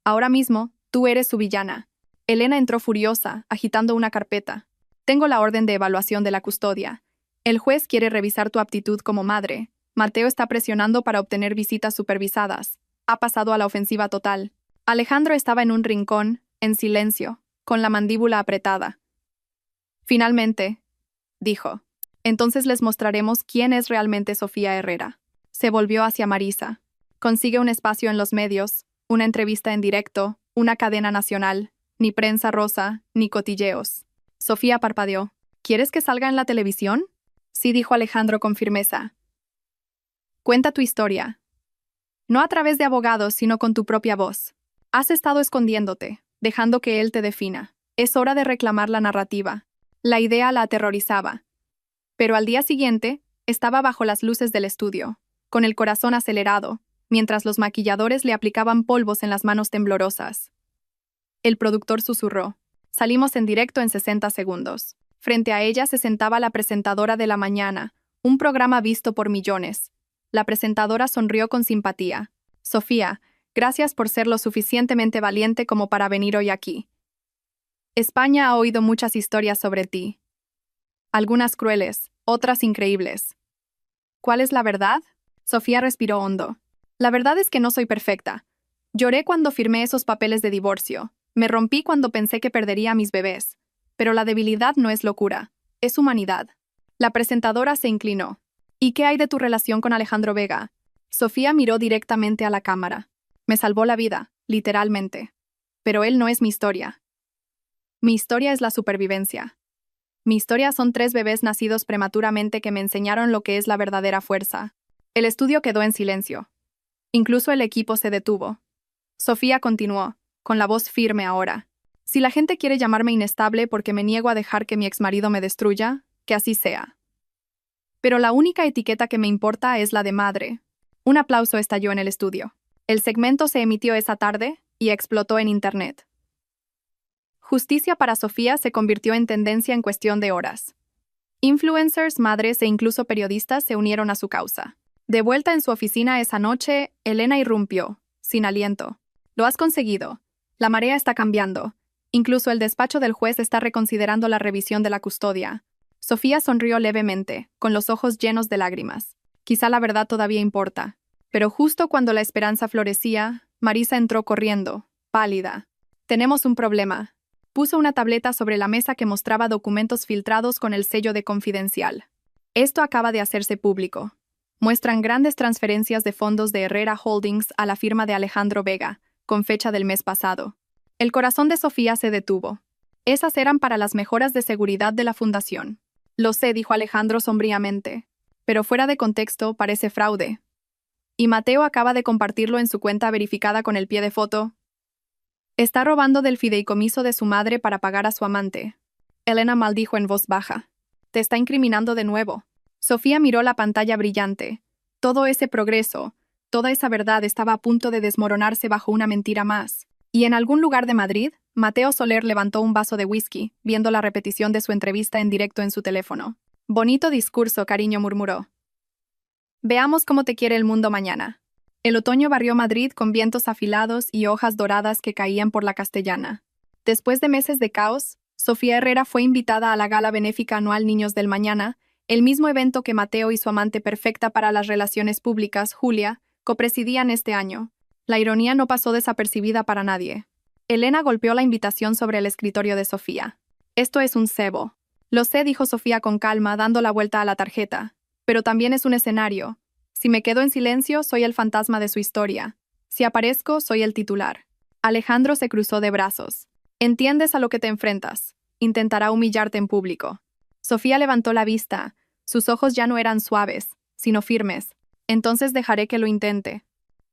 Ahora mismo, tú eres su villana. Elena entró furiosa, agitando una carpeta. Tengo la orden de evaluación de la custodia. El juez quiere revisar tu aptitud como madre. Mateo está presionando para obtener visitas supervisadas. Ha pasado a la ofensiva total. Alejandro estaba en un rincón, en silencio, con la mandíbula apretada. Finalmente, dijo. Entonces les mostraremos quién es realmente Sofía Herrera. Se volvió hacia Marisa. Consigue un espacio en los medios, una entrevista en directo, una cadena nacional, ni prensa rosa, ni cotilleos. Sofía parpadeó. ¿Quieres que salga en la televisión? Sí, dijo Alejandro con firmeza. Cuenta tu historia. No a través de abogados, sino con tu propia voz. Has estado escondiéndote, dejando que él te defina. Es hora de reclamar la narrativa. La idea la aterrorizaba. Pero al día siguiente, estaba bajo las luces del estudio, con el corazón acelerado, mientras los maquilladores le aplicaban polvos en las manos temblorosas. El productor susurró. Salimos en directo en 60 segundos. Frente a ella se sentaba la presentadora de la mañana, un programa visto por millones. La presentadora sonrió con simpatía. Sofía, gracias por ser lo suficientemente valiente como para venir hoy aquí. España ha oído muchas historias sobre ti. Algunas crueles, otras increíbles. ¿Cuál es la verdad? Sofía respiró hondo. La verdad es que no soy perfecta. Lloré cuando firmé esos papeles de divorcio. Me rompí cuando pensé que perdería a mis bebés. Pero la debilidad no es locura, es humanidad. La presentadora se inclinó. ¿Y qué hay de tu relación con Alejandro Vega? Sofía miró directamente a la cámara. Me salvó la vida, literalmente. Pero él no es mi historia. Mi historia es la supervivencia. Mi historia son 3 bebés nacidos prematuramente que me enseñaron lo que es la verdadera fuerza. El estudio quedó en silencio. Incluso el equipo se detuvo. Sofía continuó, con la voz firme ahora. Si la gente quiere llamarme inestable porque me niego a dejar que mi exmarido me destruya, que así sea. Pero la única etiqueta que me importa es la de madre. Un aplauso estalló en el estudio. El segmento se emitió esa tarde y explotó en Internet. Justicia para Sofía se convirtió en tendencia en cuestión de horas. Influencers, madres e incluso periodistas se unieron a su causa. De vuelta en su oficina esa noche, Elena irrumpió, sin aliento. Lo has conseguido. La marea está cambiando. Incluso el despacho del juez está reconsiderando la revisión de la custodia. Sofía sonrió levemente, con los ojos llenos de lágrimas. Quizá la verdad todavía importa. Pero justo cuando la esperanza florecía, Marisa entró corriendo, pálida. Tenemos un problema. Puso una tableta sobre la mesa que mostraba documentos filtrados con el sello de confidencial. Esto acaba de hacerse público. Muestran grandes transferencias de fondos de Herrera Holdings a la firma de Alejandro Vega, con fecha del mes pasado. El corazón de Sofía se detuvo. Esas eran para las mejoras de seguridad de la fundación. Lo sé, dijo Alejandro sombríamente. Pero fuera de contexto, parece fraude. Y Mateo acaba de compartirlo en su cuenta verificada con el pie de foto. Está robando del fideicomiso de su madre para pagar a su amante. Elena maldijo en voz baja. Te está incriminando de nuevo. Sofía miró la pantalla brillante. Todo ese progreso, toda esa verdad estaba a punto de desmoronarse bajo una mentira más. Y en algún lugar de Madrid, Mateo Soler levantó un vaso de whisky, viendo la repetición de su entrevista en directo en su teléfono. Bonito discurso, cariño, murmuró. Veamos cómo te quiere el mundo mañana. El otoño barrió Madrid con vientos afilados y hojas doradas que caían por la Castellana. Después de meses de caos, Sofía Herrera fue invitada a la gala benéfica anual Niños del Mañana, el mismo evento que Mateo y su amante perfecta para las relaciones públicas, Julia, copresidían este año. La ironía no pasó desapercibida para nadie. Elena golpeó la invitación sobre el escritorio de Sofía. Esto es un cebo. Lo sé, dijo Sofía con calma, dando la vuelta a la tarjeta. Pero también es un escenario. Si me quedo en silencio, soy el fantasma de su historia. Si aparezco, soy el titular. Alejandro se cruzó de brazos. ¿Entiendes a lo que te enfrentas? Intentará humillarte en público. Sofía levantó la vista. Sus ojos ya no eran suaves, sino firmes. Entonces dejaré que lo intente.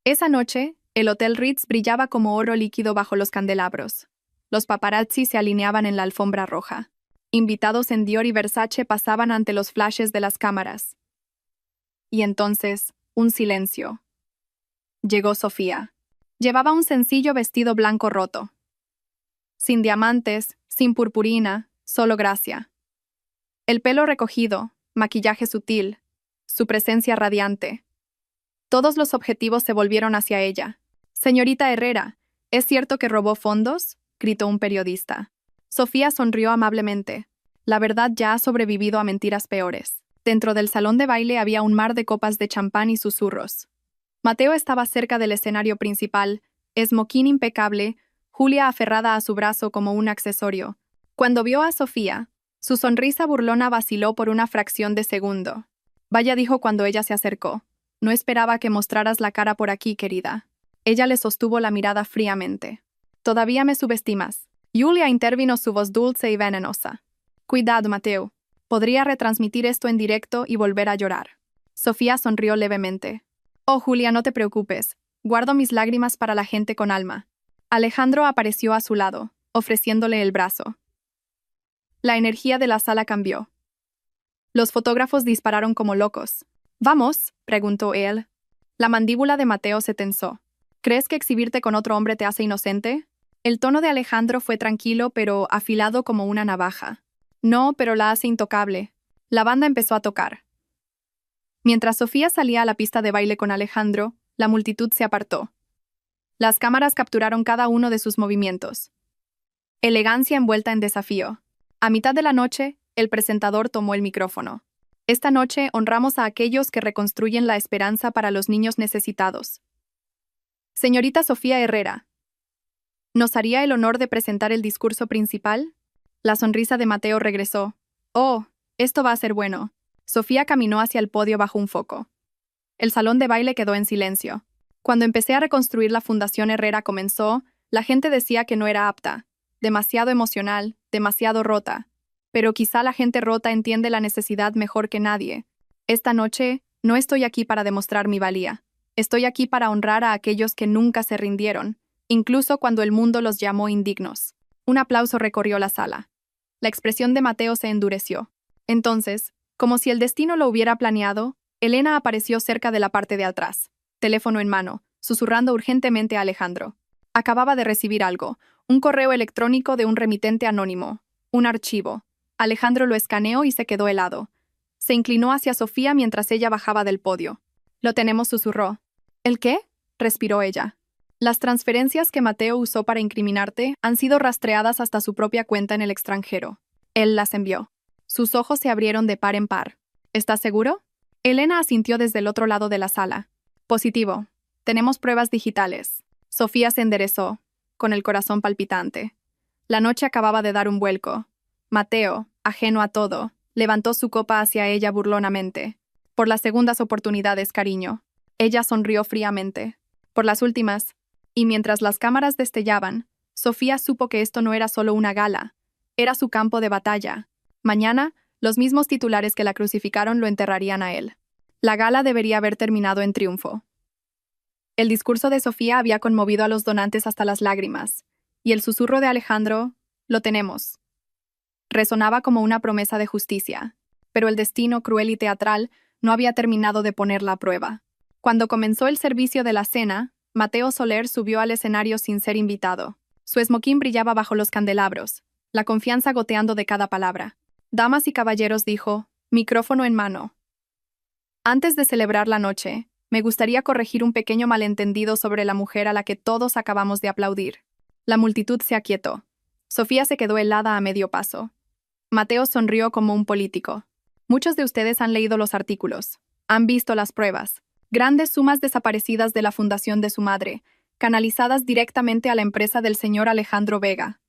Esa noche, el Hotel Ritz brillaba como oro líquido bajo los candelabros. Los paparazzi se alineaban en la alfombra roja. Invitados en Dior y Versace pasaban ante los flashes de las cámaras. Y entonces, un silencio. Llegó Sofía. Llevaba un sencillo vestido blanco roto. Sin diamantes, sin purpurina, solo gracia. El pelo recogido, maquillaje sutil, su presencia radiante. Todos los objetivos se volvieron hacia ella. «Señorita Herrera, ¿es cierto que robó fondos?», gritó un periodista. Sofía sonrió amablemente. La verdad ya ha sobrevivido a mentiras peores. Dentro del salón de baile había un mar de copas de champán y susurros. Mateo estaba cerca del escenario principal, esmoquín impecable, Julia aferrada a su brazo como un accesorio. Cuando vio a Sofía, su sonrisa burlona vaciló por una fracción de segundo. «Vaya», dijo cuando ella se acercó. «No esperaba que mostraras la cara por aquí, querida». Ella le sostuvo la mirada fríamente. «Todavía me subestimas». Julia intervino, su voz dulce y venenosa. «Cuidado, Mateo. Podría retransmitir esto en directo y volver a llorar». Sofía sonrió levemente. «Oh, Julia, no te preocupes. Guardo mis lágrimas para la gente con alma». Alejandro apareció a su lado, ofreciéndole el brazo. La energía de la sala cambió. Los fotógrafos dispararon como locos. ¿Vamos?, preguntó él. La mandíbula de Mateo se tensó. ¿Crees que exhibirte con otro hombre te hace inocente? El tono de Alejandro fue tranquilo pero afilado como una navaja. No, pero la hace intocable. La banda empezó a tocar. Mientras Sofía salía a la pista de baile con Alejandro, la multitud se apartó. Las cámaras capturaron cada uno de sus movimientos. Elegancia envuelta en desafío. A mitad de la noche, el presentador tomó el micrófono. Esta noche honramos a aquellos que reconstruyen la esperanza para los niños necesitados. Señorita Sofía Herrera, ¿nos haría el honor de presentar el discurso principal? La sonrisa de Mateo regresó. Oh, esto va a ser bueno. Sofía caminó hacia el podio bajo un foco. El salón de baile quedó en silencio. Cuando empecé a reconstruir la Fundación Herrera comenzó, la gente decía que no era apta. Demasiado emocional, demasiado rota. Pero quizá la gente rota entiende la necesidad mejor que nadie. Esta noche, no estoy aquí para demostrar mi valía. Estoy aquí para honrar a aquellos que nunca se rindieron, incluso cuando el mundo los llamó indignos. Un aplauso recorrió la sala. La expresión de Mateo se endureció. Entonces, como si el destino lo hubiera planeado, Elena apareció cerca de la parte de atrás, teléfono en mano, susurrando urgentemente a Alejandro. Acababa de recibir algo, un correo electrónico de un remitente anónimo, un archivo. Alejandro lo escaneó y se quedó helado. Se inclinó hacia Sofía mientras ella bajaba del podio. Lo tenemos, susurró. ¿El qué?, respiró ella. Las transferencias que Mateo usó para incriminarte han sido rastreadas hasta su propia cuenta en el extranjero. Él las envió. Sus ojos se abrieron de par en par. ¿Estás seguro? Elena asintió desde el otro lado de la sala. Positivo. Tenemos pruebas digitales. Sofía se enderezó, con el corazón palpitante. La noche acababa de dar un vuelco. Mateo, ajeno a todo, levantó su copa hacia ella burlonamente. Por las segundas oportunidades, cariño. Ella sonrió fríamente. Por las últimas. Y mientras las cámaras destellaban, Sofía supo que esto no era solo una gala. Era su campo de batalla. Mañana, los mismos titulares que la crucificaron lo enterrarían a él. La gala debería haber terminado en triunfo. El discurso de Sofía había conmovido a los donantes hasta las lágrimas, y el susurro de Alejandro, «Lo tenemos», resonaba como una promesa de justicia, pero el destino cruel y teatral no había terminado de ponerla a prueba. Cuando comenzó el servicio de la cena, Mateo Soler subió al escenario sin ser invitado. Su esmoquín brillaba bajo los candelabros, la confianza goteando de cada palabra. Damas y caballeros, dijo, micrófono en mano. Antes de celebrar la noche, me gustaría corregir un pequeño malentendido sobre la mujer a la que todos acabamos de aplaudir. La multitud se aquietó. Sofía se quedó helada a medio paso. Mateo sonrió como un político. Muchos de ustedes han leído los artículos, han visto las pruebas. Grandes sumas desaparecidas de la fundación de su madre, canalizadas directamente a la empresa del señor Alejandro Vega.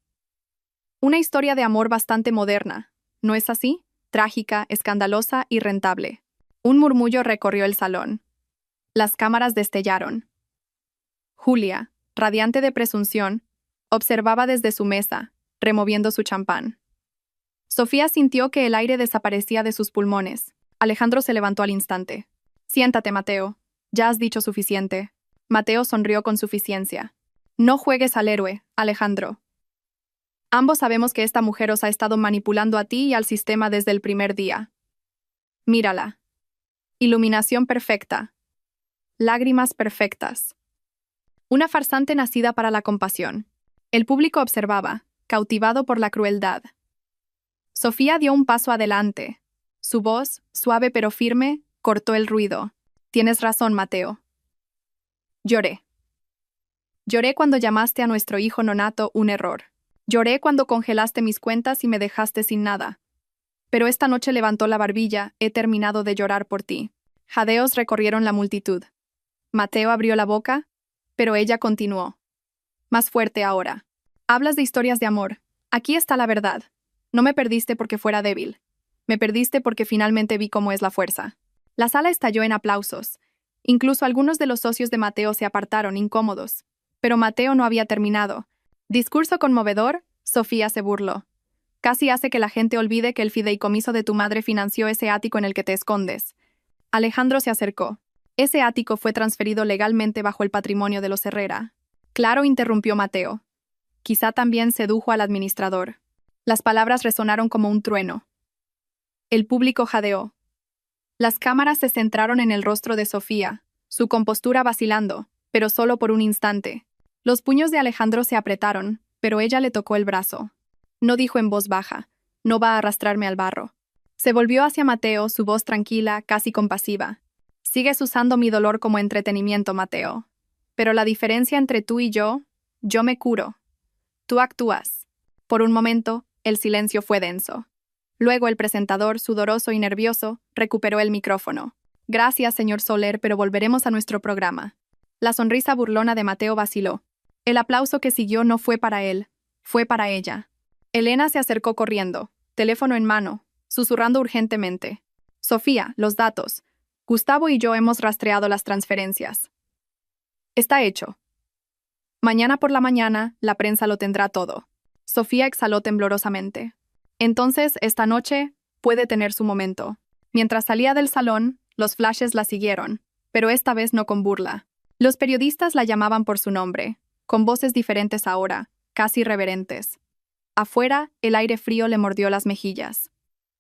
Una historia de amor bastante moderna, ¿no es así? Trágica, escandalosa y rentable. Un murmullo recorrió el salón. Las cámaras destellaron. Julia, radiante de presunción, observaba desde su mesa, removiendo su champán. Sofía sintió que el aire desaparecía de sus pulmones. Alejandro se levantó al instante. Siéntate, Mateo. Ya has dicho suficiente. Mateo sonrió con suficiencia. No juegues al héroe, Alejandro. Ambos sabemos que esta mujer os ha estado manipulando a ti y al sistema desde el primer día. Mírala. Iluminación perfecta. Lágrimas perfectas. Una farsante nacida para la compasión. El público observaba, cautivado por la crueldad. Sofía dio un paso adelante. Su voz, suave pero firme, cortó el ruido. Tienes razón, Mateo. Lloré. Lloré cuando llamaste a nuestro hijo nonato un error. Lloré cuando congelaste mis cuentas y me dejaste sin nada. Pero esta noche levantó la barbilla, he terminado de llorar por ti. Jadeos recorrieron la multitud. Mateo abrió la boca, pero ella continuó. Más fuerte ahora. Hablas de historias de amor. Aquí está la verdad. No me perdiste porque fuera débil. Me perdiste porque finalmente vi cómo es la fuerza. La sala estalló en aplausos. Incluso algunos de los socios de Mateo se apartaron, incómodos. Pero Mateo no había terminado. Discurso conmovedor, Sofía se burló. Casi hace que la gente olvide que el fideicomiso de tu madre financió ese ático en el que te escondes. Alejandro se acercó. Ese ático fue transferido legalmente bajo el patrimonio de los Herrera. Claro, interrumpió Mateo. Quizá también sedujo al administrador. Las palabras resonaron como un trueno. El público jadeó. Las cámaras se centraron en el rostro de Sofía, su compostura vacilando, pero solo por un instante. Los puños de Alejandro se apretaron, pero ella le tocó el brazo. No dijo en voz baja, no va a arrastrarme al barro. Se volvió hacia Mateo, su voz tranquila, casi compasiva. Sigues usando mi dolor como entretenimiento, Mateo. Pero la diferencia entre tú y yo me curo. Tú actúas. Por un momento, el silencio fue denso. Luego el presentador, sudoroso y nervioso, recuperó el micrófono. Gracias, señor Soler, pero volveremos a nuestro programa. La sonrisa burlona de Mateo vaciló. El aplauso que siguió no fue para él, fue para ella. Elena se acercó corriendo, teléfono en mano, susurrando urgentemente. Sofía, los datos. Gustavo y yo hemos rastreado las transferencias. Está hecho. Mañana por la mañana, la prensa lo tendrá todo. Sofía exhaló temblorosamente. Entonces, esta noche, puede tener su momento. Mientras salía del salón, los flashes la siguieron, pero esta vez no con burla. Los periodistas la llamaban por su nombre, con voces diferentes ahora, casi reverentes. Afuera, el aire frío le mordió las mejillas.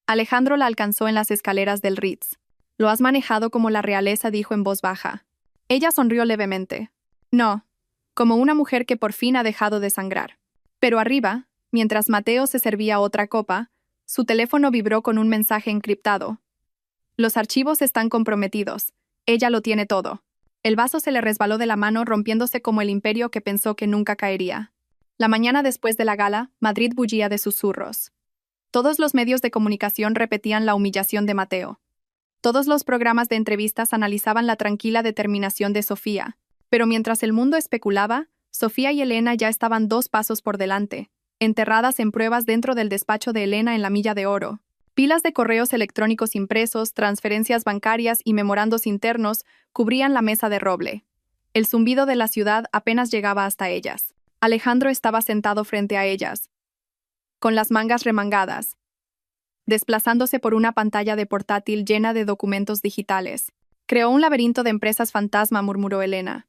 Alejandro la alcanzó en las escaleras del Ritz. Lo has manejado como la realeza, dijo en voz baja. Ella sonrió levemente. No, como una mujer que por fin ha dejado de sangrar. Pero arriba, mientras Mateo se servía otra copa, su teléfono vibró con un mensaje encriptado. Los archivos están comprometidos. Ella lo tiene todo. El vaso se le resbaló de la mano, rompiéndose como el imperio que pensó que nunca caería. La mañana después de la gala, Madrid bullía de susurros. Todos los medios de comunicación repetían la humillación de Mateo. Todos los programas de entrevistas analizaban la tranquila determinación de Sofía. Pero mientras el mundo especulaba, Sofía y Elena ya estaban 2 pasos por delante, enterradas en pruebas dentro del despacho de Elena en la Milla de Oro. Pilas de correos electrónicos impresos, transferencias bancarias y memorandos internos cubrían la mesa de roble. El zumbido de la ciudad apenas llegaba hasta ellas. Alejandro estaba sentado frente a ellas, con las mangas remangadas, desplazándose por una pantalla de portátil llena de documentos digitales. Creó un laberinto de empresas fantasma, murmuró Elena.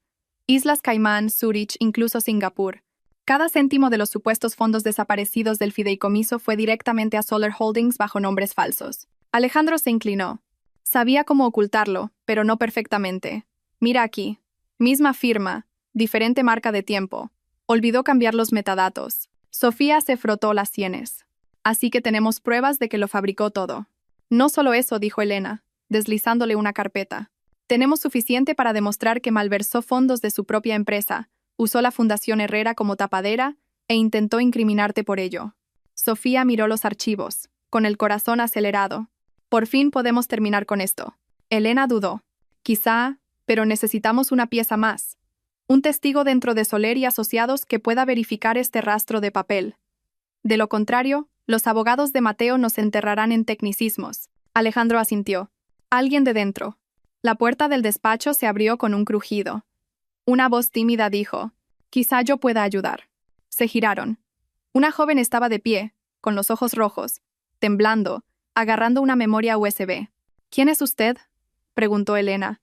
Islas Caimán, Zúrich, incluso Singapur. Cada céntimo de los supuestos fondos desaparecidos del fideicomiso fue directamente a Soler Holdings bajo nombres falsos. Alejandro se inclinó. Sabía cómo ocultarlo, pero no perfectamente. Mira aquí. Misma firma, diferente marca de tiempo. Olvidó cambiar los metadatos. Sofía se frotó las sienes. Así que tenemos pruebas de que lo fabricó todo. No solo eso, dijo Elena, deslizándole una carpeta. Tenemos suficiente para demostrar que malversó fondos de su propia empresa, usó la Fundación Herrera como tapadera e intentó incriminarte por ello. Sofía miró los archivos, con el corazón acelerado. Por fin podemos terminar con esto. Elena dudó. Quizá, pero necesitamos una pieza más. Un testigo dentro de Soler y Asociados que pueda verificar este rastro de papel. De lo contrario, los abogados de Mateo nos enterrarán en tecnicismos. Alejandro asintió. Alguien de dentro. La puerta del despacho se abrió con un crujido. Una voz tímida dijo, «Quizá yo pueda ayudar». Se giraron. Una joven estaba de pie, con los ojos rojos, temblando, agarrando una memoria USB. «¿Quién es usted?», preguntó Elena.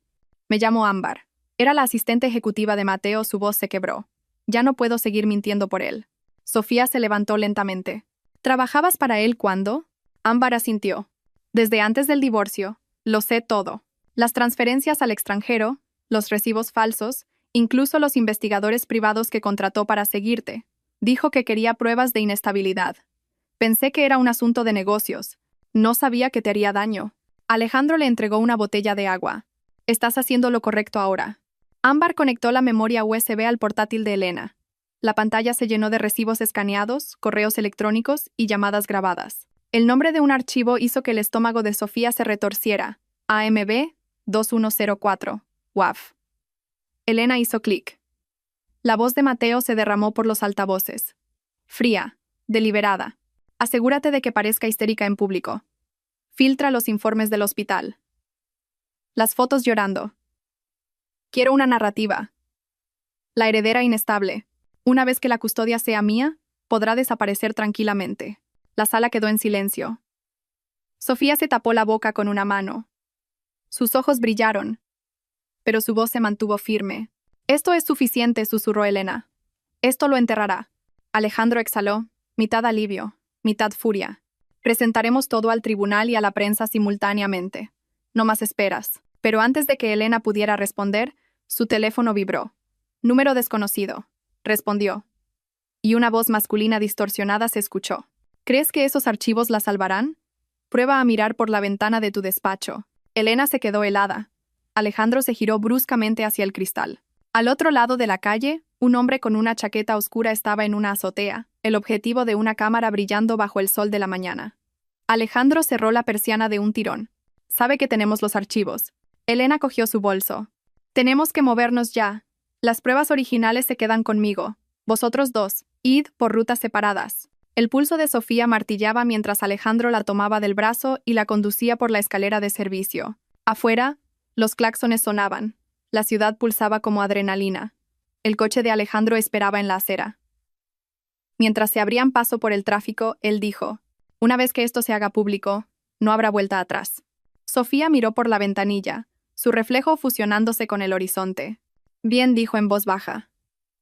«Me llamo Ámbar». Era la asistente ejecutiva de Mateo, su voz se quebró. «Ya no puedo seguir mintiendo por él». Sofía se levantó lentamente. «¿Trabajabas para él cuándo?». Ámbar asintió. «Desde antes del divorcio. Lo sé todo. Las transferencias al extranjero, los recibos falsos, incluso los investigadores privados que contrató para seguirte. Dijo que quería pruebas de inestabilidad. Pensé que era un asunto de negocios. No sabía que te haría daño». Alejandro le entregó una botella de agua. «Estás haciendo lo correcto ahora». Ámbar conectó la memoria USB al portátil de Elena. La pantalla se llenó de recibos escaneados, correos electrónicos y llamadas grabadas. El nombre de un archivo hizo que el estómago de Sofía se retorciera. AMB 2104, WAF. Elena hizo clic. La voz de Mateo se derramó por los altavoces. Fría, deliberada. Asegúrate de que parezca histérica en público. Filtra los informes del hospital. Las fotos llorando. Quiero una narrativa. La heredera inestable. Una vez que la custodia sea mía, podrá desaparecer tranquilamente. La sala quedó en silencio. Sofía se tapó la boca con una mano. Sus ojos brillaron, pero su voz se mantuvo firme. «Esto es suficiente», susurró Elena. «Esto lo enterrará». Alejandro exhaló, mitad alivio, mitad furia. Presentaremos todo al tribunal y a la prensa simultáneamente. No más esperas. Pero antes de que Elena pudiera responder, su teléfono vibró. Número desconocido. Respondió. Y una voz masculina distorsionada se escuchó. ¿Crees que esos archivos la salvarán? Prueba a mirar por la ventana de tu despacho. Elena se quedó helada. Alejandro se giró bruscamente hacia el cristal. Al otro lado de la calle, un hombre con una chaqueta oscura estaba en una azotea, el objetivo de una cámara brillando bajo el sol de la mañana. Alejandro cerró la persiana de un tirón. Sabe que tenemos los archivos. Elena cogió su bolso. Tenemos que movernos ya. Las pruebas originales se quedan conmigo. Vosotros dos, id por rutas separadas. El pulso de Sofía martillaba mientras Alejandro la tomaba del brazo y la conducía por la escalera de servicio. Afuera, los claxones sonaban. La ciudad pulsaba como adrenalina. El coche de Alejandro esperaba en la acera. Mientras se abrían paso por el tráfico, él dijo: «Una vez que esto se haga público, no habrá vuelta atrás». Sofía miró por la ventanilla, su reflejo fusionándose con el horizonte. «Bien», dijo en voz baja.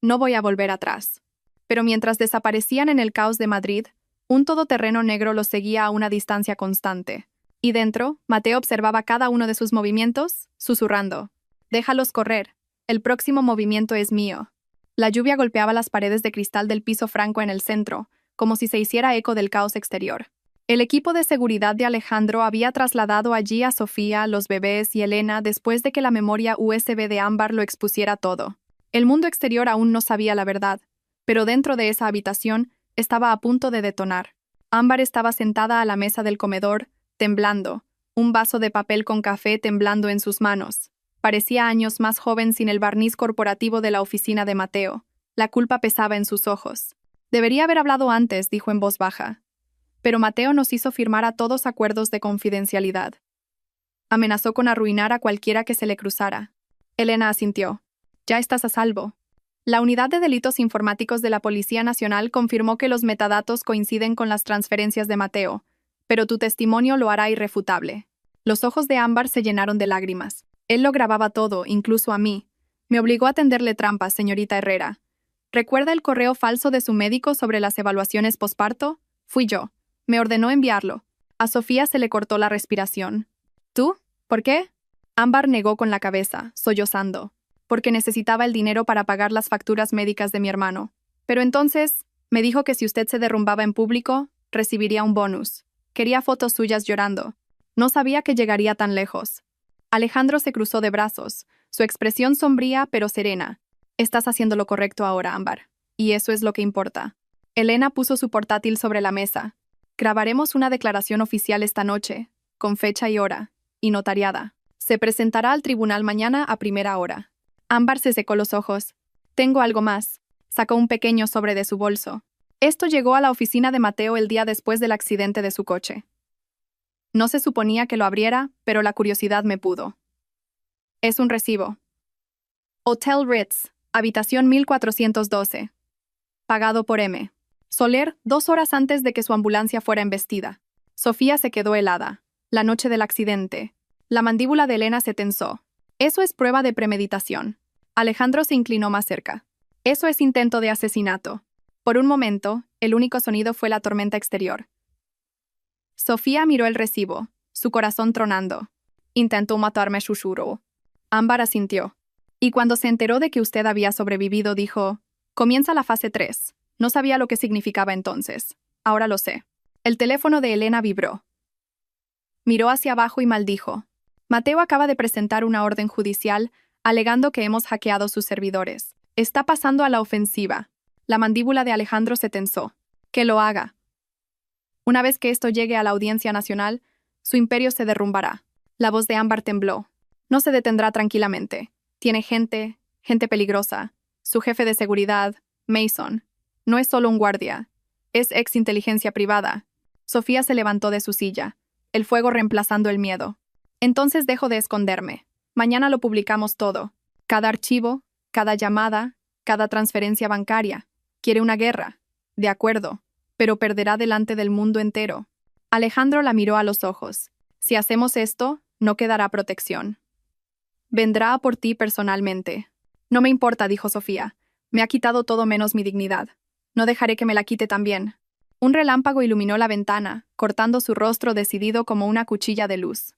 «No voy a volver atrás». Pero mientras desaparecían en el caos de Madrid, un todoterreno negro los seguía a una distancia constante. Y dentro, Mateo observaba cada uno de sus movimientos, susurrando: «Déjalos correr. El próximo movimiento es mío». La lluvia golpeaba las paredes de cristal del piso franco en el centro, como si se hiciera eco del caos exterior. El equipo de seguridad de Alejandro había trasladado allí a Sofía, los bebés y Elena después de que la memoria USB de Ámbar lo expusiera todo. El mundo exterior aún no sabía la verdad, pero dentro de esa habitación estaba a punto de detonar. Ámbar estaba sentada a la mesa del comedor, temblando, un vaso de papel con café temblando en sus manos. Parecía años más joven sin el barniz corporativo de la oficina de Mateo. La culpa pesaba en sus ojos. «Debería haber hablado antes», dijo en voz baja. «Pero Mateo nos hizo firmar a todos acuerdos de confidencialidad. Amenazó con arruinar a cualquiera que se le cruzara». Elena asintió. «Ya estás a salvo». La Unidad de Delitos Informáticos de la Policía Nacional confirmó que los metadatos coinciden con las transferencias de Mateo, pero tu testimonio lo hará irrefutable. Los ojos de Ámbar se llenaron de lágrimas. Él lo grababa todo, incluso a mí. Me obligó a tenderle trampas, señorita Herrera. ¿Recuerda el correo falso de su médico sobre las evaluaciones posparto? Fui yo. Me ordenó enviarlo. A Sofía se le cortó la respiración. ¿Tú? ¿Por qué? Ámbar negó con la cabeza, sollozando. Porque necesitaba el dinero para pagar las facturas médicas de mi hermano. Pero entonces, me dijo que si usted se derrumbaba en público, recibiría un bonus. Quería fotos suyas llorando. No sabía que llegaría tan lejos. Alejandro se cruzó de brazos, su expresión sombría pero serena. Estás haciendo lo correcto ahora, Ámbar. Y eso es lo que importa. Elena puso su portátil sobre la mesa. Grabaremos una declaración oficial esta noche, con fecha y hora, y notariada. Se presentará al tribunal mañana a primera hora. Ámbar se secó los ojos. Tengo algo más. Sacó un pequeño sobre de su bolso. Esto llegó a la oficina de Mateo el día después del accidente de su coche. No se suponía que lo abriera, pero la curiosidad me pudo. Es un recibo. Hotel Ritz, habitación 1412. Pagado por M. Soler, 2 horas antes de que su ambulancia fuera embestida. Sofía se quedó helada. La noche del accidente. La mandíbula de Elena se tensó. Eso es prueba de premeditación. Alejandro se inclinó más cerca. Eso es intento de asesinato. Por un momento, el único sonido fue la tormenta exterior. Sofía miró el recibo, su corazón tronando. Intentó matarme, susurró. Ámbar asintió. Y cuando se enteró de que usted había sobrevivido, dijo: «Comienza la fase 3. No sabía lo que significaba entonces. Ahora lo sé». El teléfono de Elena vibró. Miró hacia abajo y maldijo. Mateo acaba de presentar una orden judicial alegando que hemos hackeado sus servidores. Está pasando a la ofensiva. La mandíbula de Alejandro se tensó. Que lo haga. Una vez que esto llegue a la Audiencia Nacional, su imperio se derrumbará. La voz de Ámbar tembló. No se detendrá tranquilamente. Tiene gente peligrosa. Su jefe de seguridad, Mason, no es solo un guardia. Es ex inteligencia privada. Sofía se levantó de su silla, el fuego reemplazando el miedo. Entonces dejo de esconderme. Mañana lo publicamos todo. Cada archivo, cada llamada, cada transferencia bancaria. Quiere una guerra. De acuerdo. Pero perderá delante del mundo entero. Alejandro la miró a los ojos. Si hacemos esto, no quedará protección. Vendrá a por ti personalmente. No me importa, dijo Sofía. Me ha quitado todo menos mi dignidad. No dejaré que me la quite también. Un relámpago iluminó la ventana, cortando su rostro decidido como una cuchilla de luz.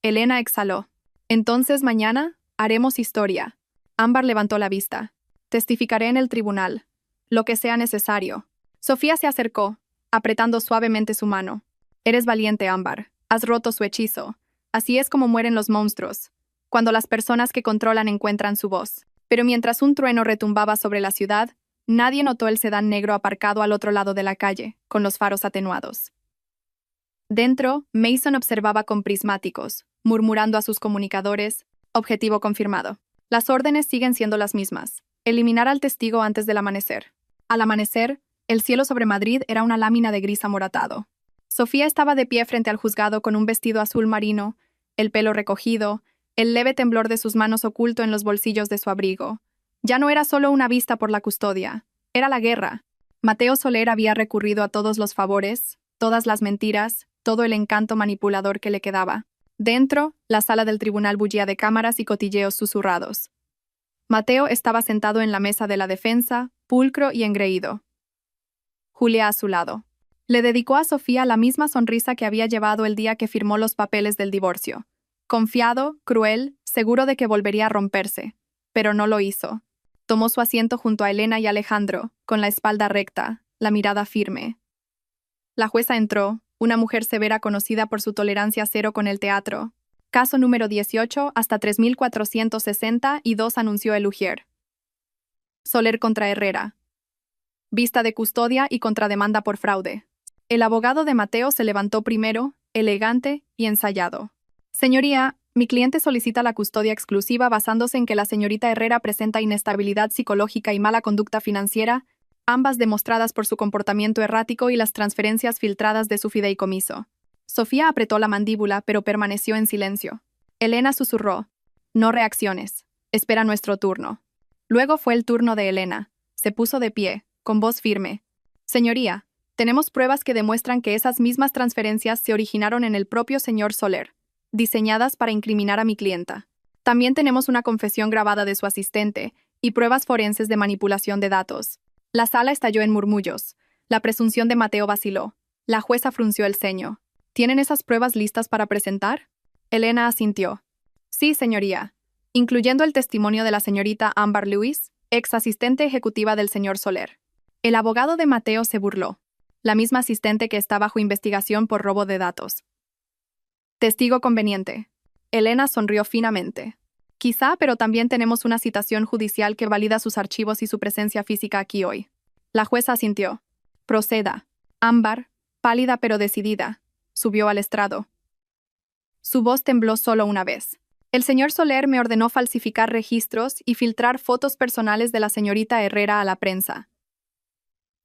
Elena exhaló. Entonces mañana, haremos historia. Ámbar levantó la vista. Testificaré en el tribunal. Lo que sea necesario. Sofía se acercó, apretando suavemente su mano. Eres valiente, Ámbar. Has roto su hechizo. Así es como mueren los monstruos, cuando las personas que controlan encuentran su voz. Pero mientras un trueno retumbaba sobre la ciudad, nadie notó el sedán negro aparcado al otro lado de la calle, con los faros atenuados. Dentro, Mason observaba con prismáticos, murmurando a sus comunicadores, objetivo confirmado. Las órdenes siguen siendo las mismas. Eliminar al testigo antes del amanecer. Al amanecer, el cielo sobre Madrid era una lámina de gris amoratado. Sofía estaba de pie frente al juzgado con un vestido azul marino, el pelo recogido, el leve temblor de sus manos oculto en los bolsillos de su abrigo. Ya no era solo una vista por la custodia, era la guerra. Mateo Soler había recurrido a todos los favores, todas las mentiras, todo el encanto manipulador que le quedaba. Dentro, la sala del tribunal bullía de cámaras y cotilleos susurrados. Mateo estaba sentado en la mesa de la defensa, pulcro y engreído. Julia a su lado. Le dedicó a Sofía la misma sonrisa que había llevado el día que firmó los papeles del divorcio. Confiado, cruel, seguro de que volvería a romperse. Pero no lo hizo. Tomó su asiento junto a Elena y Alejandro, con la espalda recta, la mirada firme. La jueza entró, una mujer severa conocida por su tolerancia cero con el teatro. Caso número 18 hasta 3462 anunció el Ujier. Soler contra Herrera. Vista de custodia y contrademanda por fraude. El abogado de Mateo se levantó primero, elegante y ensayado. Señoría, mi cliente solicita la custodia exclusiva basándose en que la señorita Herrera presenta inestabilidad psicológica y mala conducta financiera, ambas demostradas por su comportamiento errático y las transferencias filtradas de su fideicomiso. Sofía apretó la mandíbula, pero permaneció en silencio. Elena susurró. No reacciones. Espera nuestro turno. Luego fue el turno de Elena. Se puso de pie, con voz firme. Señoría, tenemos pruebas que demuestran que esas mismas transferencias se originaron en el propio señor Soler, diseñadas para incriminar a mi clienta. También tenemos una confesión grabada de su asistente y pruebas forenses de manipulación de datos. La sala estalló en murmullos. La presunción de Mateo vaciló. La jueza frunció el ceño. ¿Tienen esas pruebas listas para presentar? Elena asintió. Sí, señoría. Incluyendo el testimonio de la señorita Ámbar Lewis, ex asistente ejecutiva del señor Soler. El abogado de Mateo se burló. La misma asistente que está bajo investigación por robo de datos. Testigo conveniente. Elena sonrió finamente. Quizá, pero también tenemos una citación judicial que valida sus archivos y su presencia física aquí hoy. La jueza asintió. Proceda. Ámbar, pálida pero decidida, subió al estrado. Su voz tembló solo una vez. El señor Soler me ordenó falsificar registros y filtrar fotos personales de la señorita Herrera a la prensa.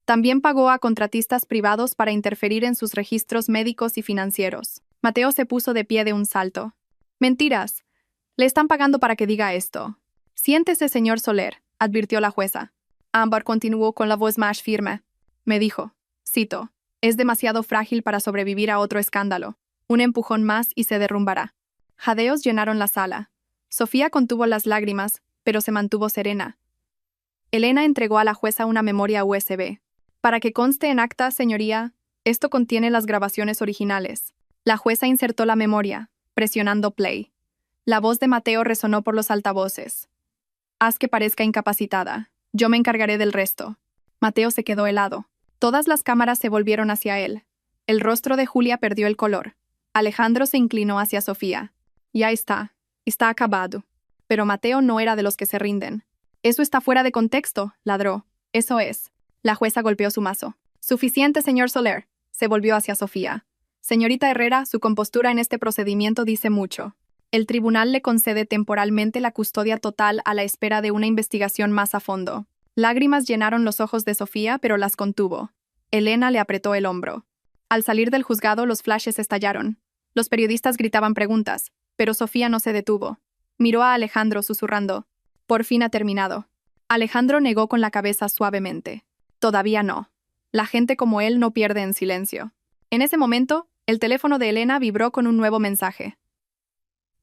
También pagó a contratistas privados para interferir en sus registros médicos y financieros. Mateo se puso de pie de un salto. Mentiras. Le están pagando para que diga esto. Siéntese, señor Soler, advirtió la jueza. Ámbar continuó con la voz más firme. Me dijo, cito, es demasiado frágil para sobrevivir a otro escándalo. Un empujón más y se derrumbará. Jadeos llenaron la sala. Sofía contuvo las lágrimas, pero se mantuvo serena. Elena entregó a la jueza una memoria USB. Para que conste en acta, señoría, esto contiene las grabaciones originales. La jueza insertó la memoria, presionando play. La voz de Mateo resonó por los altavoces. Haz que parezca incapacitada. Yo me encargaré del resto. Mateo se quedó helado. Todas las cámaras se volvieron hacia él. El rostro de Julia perdió el color. Alejandro se inclinó hacia Sofía. Ya está. Está acabado. Pero Mateo no era de los que se rinden. Eso está fuera de contexto, ladró. Eso es. La jueza golpeó su mazo. Suficiente, señor Soler. Se volvió hacia Sofía. Señorita Herrera, su compostura en este procedimiento dice mucho. El tribunal le concede temporalmente la custodia total a la espera de una investigación más a fondo. Lágrimas llenaron los ojos de Sofía, pero las contuvo. Elena le apretó el hombro. Al salir del juzgado, los flashes estallaron. Los periodistas gritaban preguntas, pero Sofía no se detuvo. Miró a Alejandro susurrando. Por fin ha terminado. Alejandro negó con la cabeza suavemente. Todavía no. La gente como él no pierde en silencio. En ese momento, el teléfono de Elena vibró con un nuevo mensaje.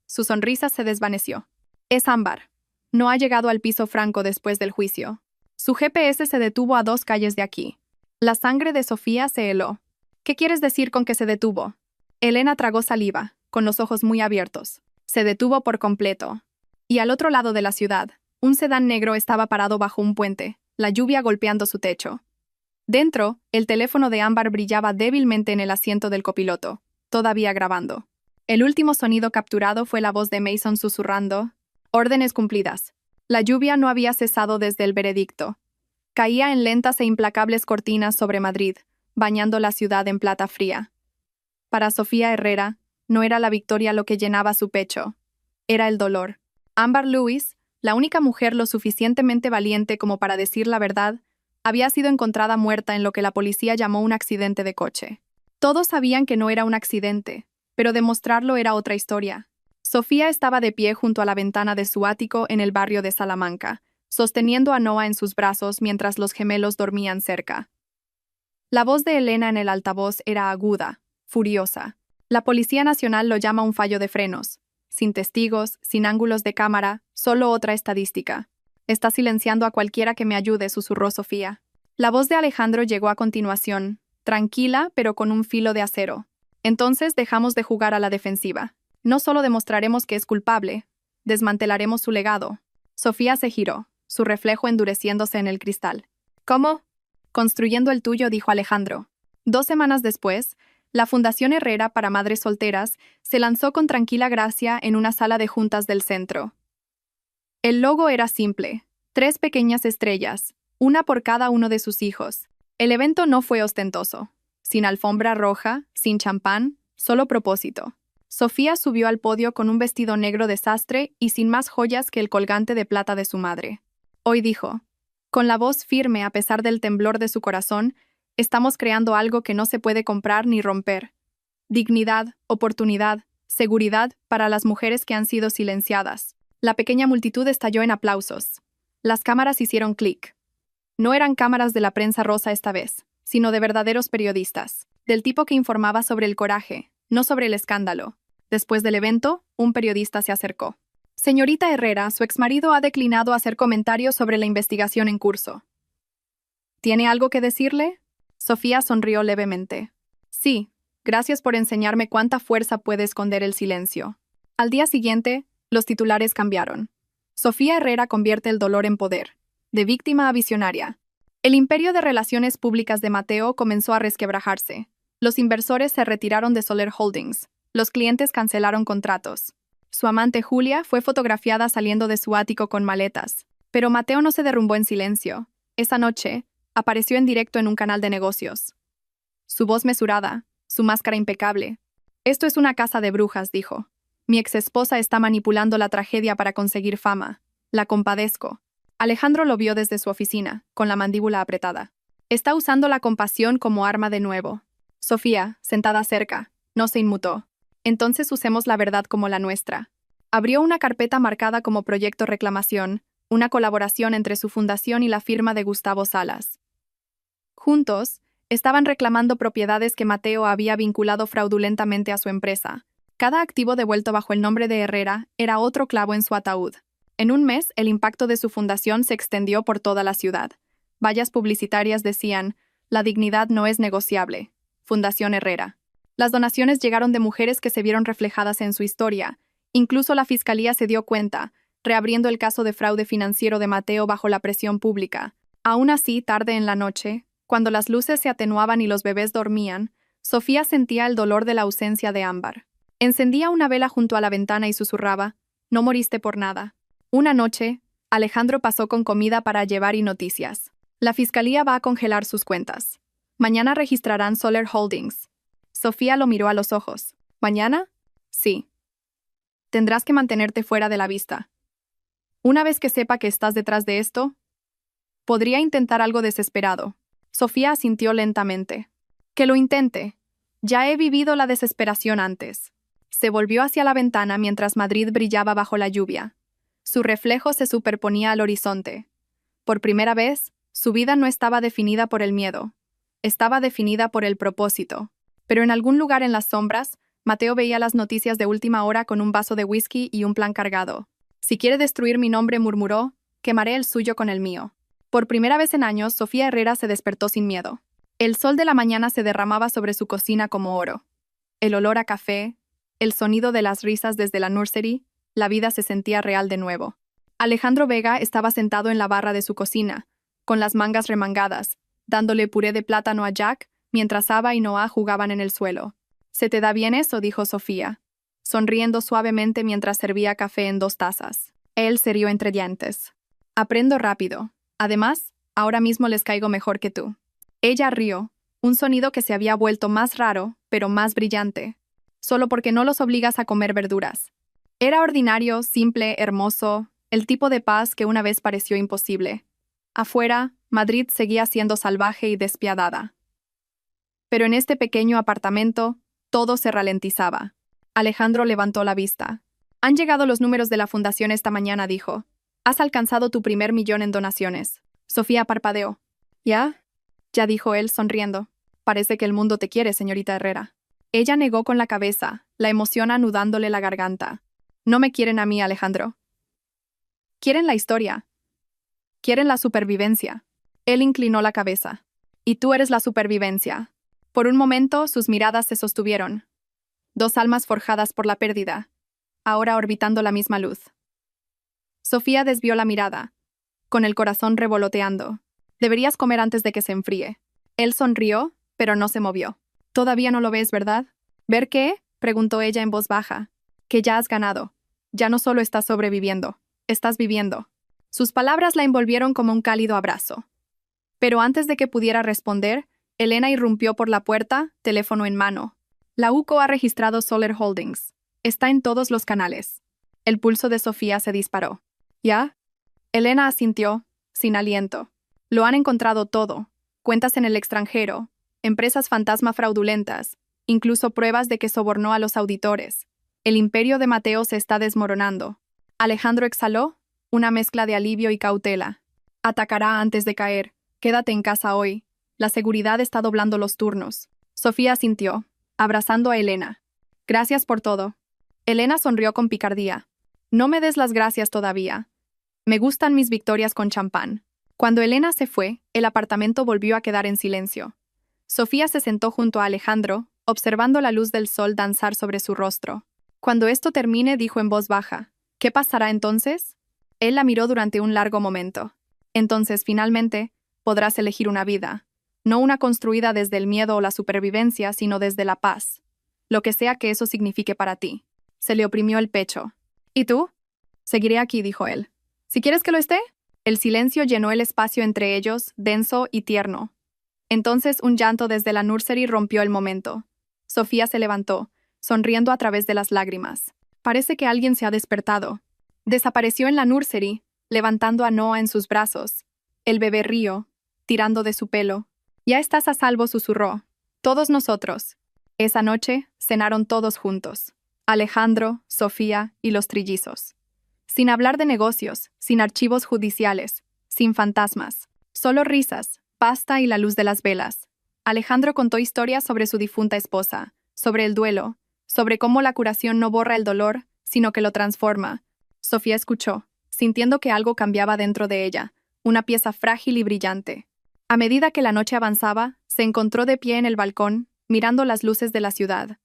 Su sonrisa se desvaneció. Es Ámbar. No ha llegado al piso franco después del juicio. Su GPS se detuvo a 2 calles de aquí. La sangre de Sofía se heló. ¿Qué quieres decir con que se detuvo? Elena tragó saliva, con los ojos muy abiertos. Se detuvo por completo. Y al otro lado de la ciudad, un sedán negro estaba parado bajo un puente, la lluvia golpeando su techo. Dentro, el teléfono de Ámbar brillaba débilmente en el asiento del copiloto, todavía grabando. El último sonido capturado fue la voz de Mason susurrando: «Órdenes cumplidas». La lluvia no había cesado desde el veredicto. Caía en lentas e implacables cortinas sobre Madrid, bañando la ciudad en plata fría. Para Sofía Herrera, no era la victoria lo que llenaba su pecho. Era el dolor. Ámbar Lewis, la única mujer lo suficientemente valiente como para decir la verdad, había sido encontrada muerta en lo que la policía llamó un accidente de coche. Todos sabían que no era un accidente, pero demostrarlo era otra historia. Sofía estaba de pie junto a la ventana de su ático en el barrio de Salamanca, sosteniendo a Noah en sus brazos mientras los gemelos dormían cerca. La voz de Elena en el altavoz era aguda, furiosa. La Policía Nacional lo llama un fallo de frenos. Sin testigos, sin ángulos de cámara, solo otra estadística. Está silenciando a cualquiera que me ayude, susurró Sofía. La voz de Alejandro llegó a continuación, tranquila pero con un filo de acero. Entonces dejamos de jugar a la defensiva. No solo demostraremos que es culpable, desmantelaremos su legado. Sofía se giró, su reflejo endureciéndose en el cristal. ¿Cómo? Construyendo el tuyo, dijo Alejandro. 2 semanas después, la Fundación Herrera para Madres Solteras se lanzó con tranquila gracia en una sala de juntas del centro. El logo era simple: 3 pequeñas estrellas, una por cada uno de sus hijos. El evento no fue ostentoso. Sin alfombra roja, sin champán, solo propósito. Sofía subió al podio con un vestido negro de sastre y sin más joyas que el colgante de plata de su madre. Hoy dijo, con la voz firme a pesar del temblor de su corazón: estamos creando algo que no se puede comprar ni romper. Dignidad, oportunidad, seguridad para las mujeres que han sido silenciadas. La pequeña multitud estalló en aplausos. Las cámaras hicieron clic. No eran cámaras de la prensa rosa esta vez, sino de verdaderos periodistas, del tipo que informaba sobre el coraje, no sobre el escándalo. Después del evento, un periodista se acercó. Señorita Herrera, su exmarido ha declinado hacer comentarios sobre la investigación en curso. ¿Tiene algo que decirle? Sofía sonrió levemente. Sí, gracias por enseñarme cuánta fuerza puede esconder el silencio. Al día siguiente, los titulares cambiaron. Sofía Herrera convierte el dolor en poder. De víctima a visionaria. El imperio de relaciones públicas de Mateo comenzó a resquebrajarse. Los inversores se retiraron de Soler Holdings. Los clientes cancelaron contratos. Su amante Julia fue fotografiada saliendo de su ático con maletas. Pero Mateo no se derrumbó en silencio. Esa noche, apareció en directo en un canal de negocios. Su voz mesurada, su máscara impecable. Esto es una casa de brujas, dijo. Mi exesposa está manipulando la tragedia para conseguir fama. La compadezco. Alejandro lo vio desde su oficina, con la mandíbula apretada. Está usando la compasión como arma de nuevo. Sofía, sentada cerca, no se inmutó. Entonces usemos la verdad como la nuestra. Abrió una carpeta marcada como Proyecto Reclamación, una colaboración entre su fundación y la firma de Gustavo Salas. Juntos, estaban reclamando propiedades que Mateo había vinculado fraudulentamente a su empresa. Cada activo devuelto bajo el nombre de Herrera era otro clavo en su ataúd. En un mes, el impacto de su fundación se extendió por toda la ciudad. Vallas publicitarias decían: la dignidad no es negociable. Fundación Herrera. Las donaciones llegaron de mujeres que se vieron reflejadas en su historia. Incluso la fiscalía se dio cuenta, reabriendo el caso de fraude financiero de Mateo bajo la presión pública. Aún así, tarde en la noche, cuando las luces se atenuaban y los bebés dormían, Sofía sentía el dolor de la ausencia de Ámbar. Encendía una vela junto a la ventana y susurraba: no moriste por nada. Una noche, Alejandro pasó con comida para llevar y noticias. La fiscalía va a congelar sus cuentas. Mañana registrarán Soler Holdings. Sofía lo miró a los ojos. ¿Mañana? Sí. Tendrás que mantenerte fuera de la vista. Una vez que sepa que estás detrás de esto, podría intentar algo desesperado. Sofía asintió lentamente. Que lo intente. Ya he vivido la desesperación antes. Se volvió hacia la ventana mientras Madrid brillaba bajo la lluvia. Su reflejo se superponía al horizonte. Por primera vez, su vida no estaba definida por el miedo. Estaba definida por el propósito. Pero en algún lugar en las sombras, Mateo veía las noticias de última hora con un vaso de whisky y un plan cargado. Si quiere destruir mi nombre, murmuró, quemaré el suyo con el mío. Por primera vez en años, Sofía Herrera se despertó sin miedo. El sol de la mañana se derramaba sobre su cocina como oro. El olor a café, el sonido de las risas desde la nursery, la vida se sentía real de nuevo. Alejandro Vega estaba sentado en la barra de su cocina, con las mangas remangadas, dándole puré de plátano a Jack, mientras Ava y Noah jugaban en el suelo. «¿Se te da bien eso?», dijo Sofía, sonriendo suavemente mientras servía café en 2 tazas. Él se rió entre dientes. «Aprendo rápido. Además, ahora mismo les caigo mejor que tú». Ella rió, un sonido que se había vuelto más raro, pero más brillante. «Solo porque no los obligas a comer verduras». Era ordinario, simple, hermoso, el tipo de paz que una vez pareció imposible. Afuera, Madrid seguía siendo salvaje y despiadada. Pero en este pequeño apartamento, todo se ralentizaba. Alejandro levantó la vista. «Han llegado los números de la fundación esta mañana», dijo. «Has alcanzado tu primer millón en donaciones». Sofía parpadeó. «¿Ya?» «Ya», dijo él, sonriendo. «Parece que el mundo te quiere, señorita Herrera». Ella negó con la cabeza, la emoción anudándole la garganta. «No me quieren a mí, Alejandro. Quieren la historia. Quieren la supervivencia». Él inclinó la cabeza. «Y tú eres la supervivencia». Por un momento, sus miradas se sostuvieron. 2 almas forjadas por la pérdida, ahora orbitando la misma luz. Sofía desvió la mirada, con el corazón revoloteando. «Deberías comer antes de que se enfríe». Él sonrió, pero no se movió. «Todavía no lo ves, ¿verdad?» «¿Ver qué?», preguntó ella en voz baja. «Que ya has ganado. Ya no solo estás sobreviviendo, estás viviendo». Sus palabras la envolvieron como un cálido abrazo. Pero antes de que pudiera responder, Elena irrumpió por la puerta, teléfono en mano. «La UCO ha registrado Soler Holdings. Está en todos los canales». El pulso de Sofía se disparó. «¿Ya?» Elena asintió, sin aliento. «Lo han encontrado todo. Cuentas en el extranjero, empresas fantasma fraudulentas, incluso pruebas de que sobornó a los auditores. El imperio de Mateo se está desmoronando». Alejandro exhaló, una mezcla de alivio y cautela. «Atacará antes de caer. Quédate en casa hoy. La seguridad está doblando los turnos». Sofía asintió, abrazando a Elena. «Gracias por todo». Elena sonrió con picardía. «No me des las gracias todavía. Me gustan mis victorias con champán». Cuando Elena se fue, el apartamento volvió a quedar en silencio. Sofía se sentó junto a Alejandro, observando la luz del sol danzar sobre su rostro. «Cuando esto termine», dijo en voz baja. «¿Qué pasará entonces?» Él la miró durante un largo momento. «Entonces, finalmente, podrás elegir una vida. No una construida desde el miedo o la supervivencia, sino desde la paz. Lo que sea que eso signifique para ti». Se le oprimió el pecho. «¿Y tú?» «Seguiré aquí», dijo él. «Si quieres que lo esté». El silencio llenó el espacio entre ellos, denso y tierno. Entonces un llanto desde la nursery rompió el momento. Sofía se levantó, sonriendo a través de las lágrimas. «Parece que alguien se ha despertado». Desapareció en la nursery, levantando a Noah en sus brazos. El bebé rió, tirando de su pelo. «Ya estás a salvo», susurró. «Todos nosotros». Esa noche cenaron todos juntos. Alejandro, Sofía y los trillizos. Sin hablar de negocios, sin archivos judiciales, sin fantasmas. Solo risas, pasta y la luz de las velas. Alejandro contó historias sobre su difunta esposa, sobre el duelo, sobre cómo la curación no borra el dolor, sino que lo transforma. Sofía escuchó, sintiendo que algo cambiaba dentro de ella, una pieza frágil y brillante. A medida que la noche avanzaba, se encontró de pie en el balcón, mirando las luces de la ciudad.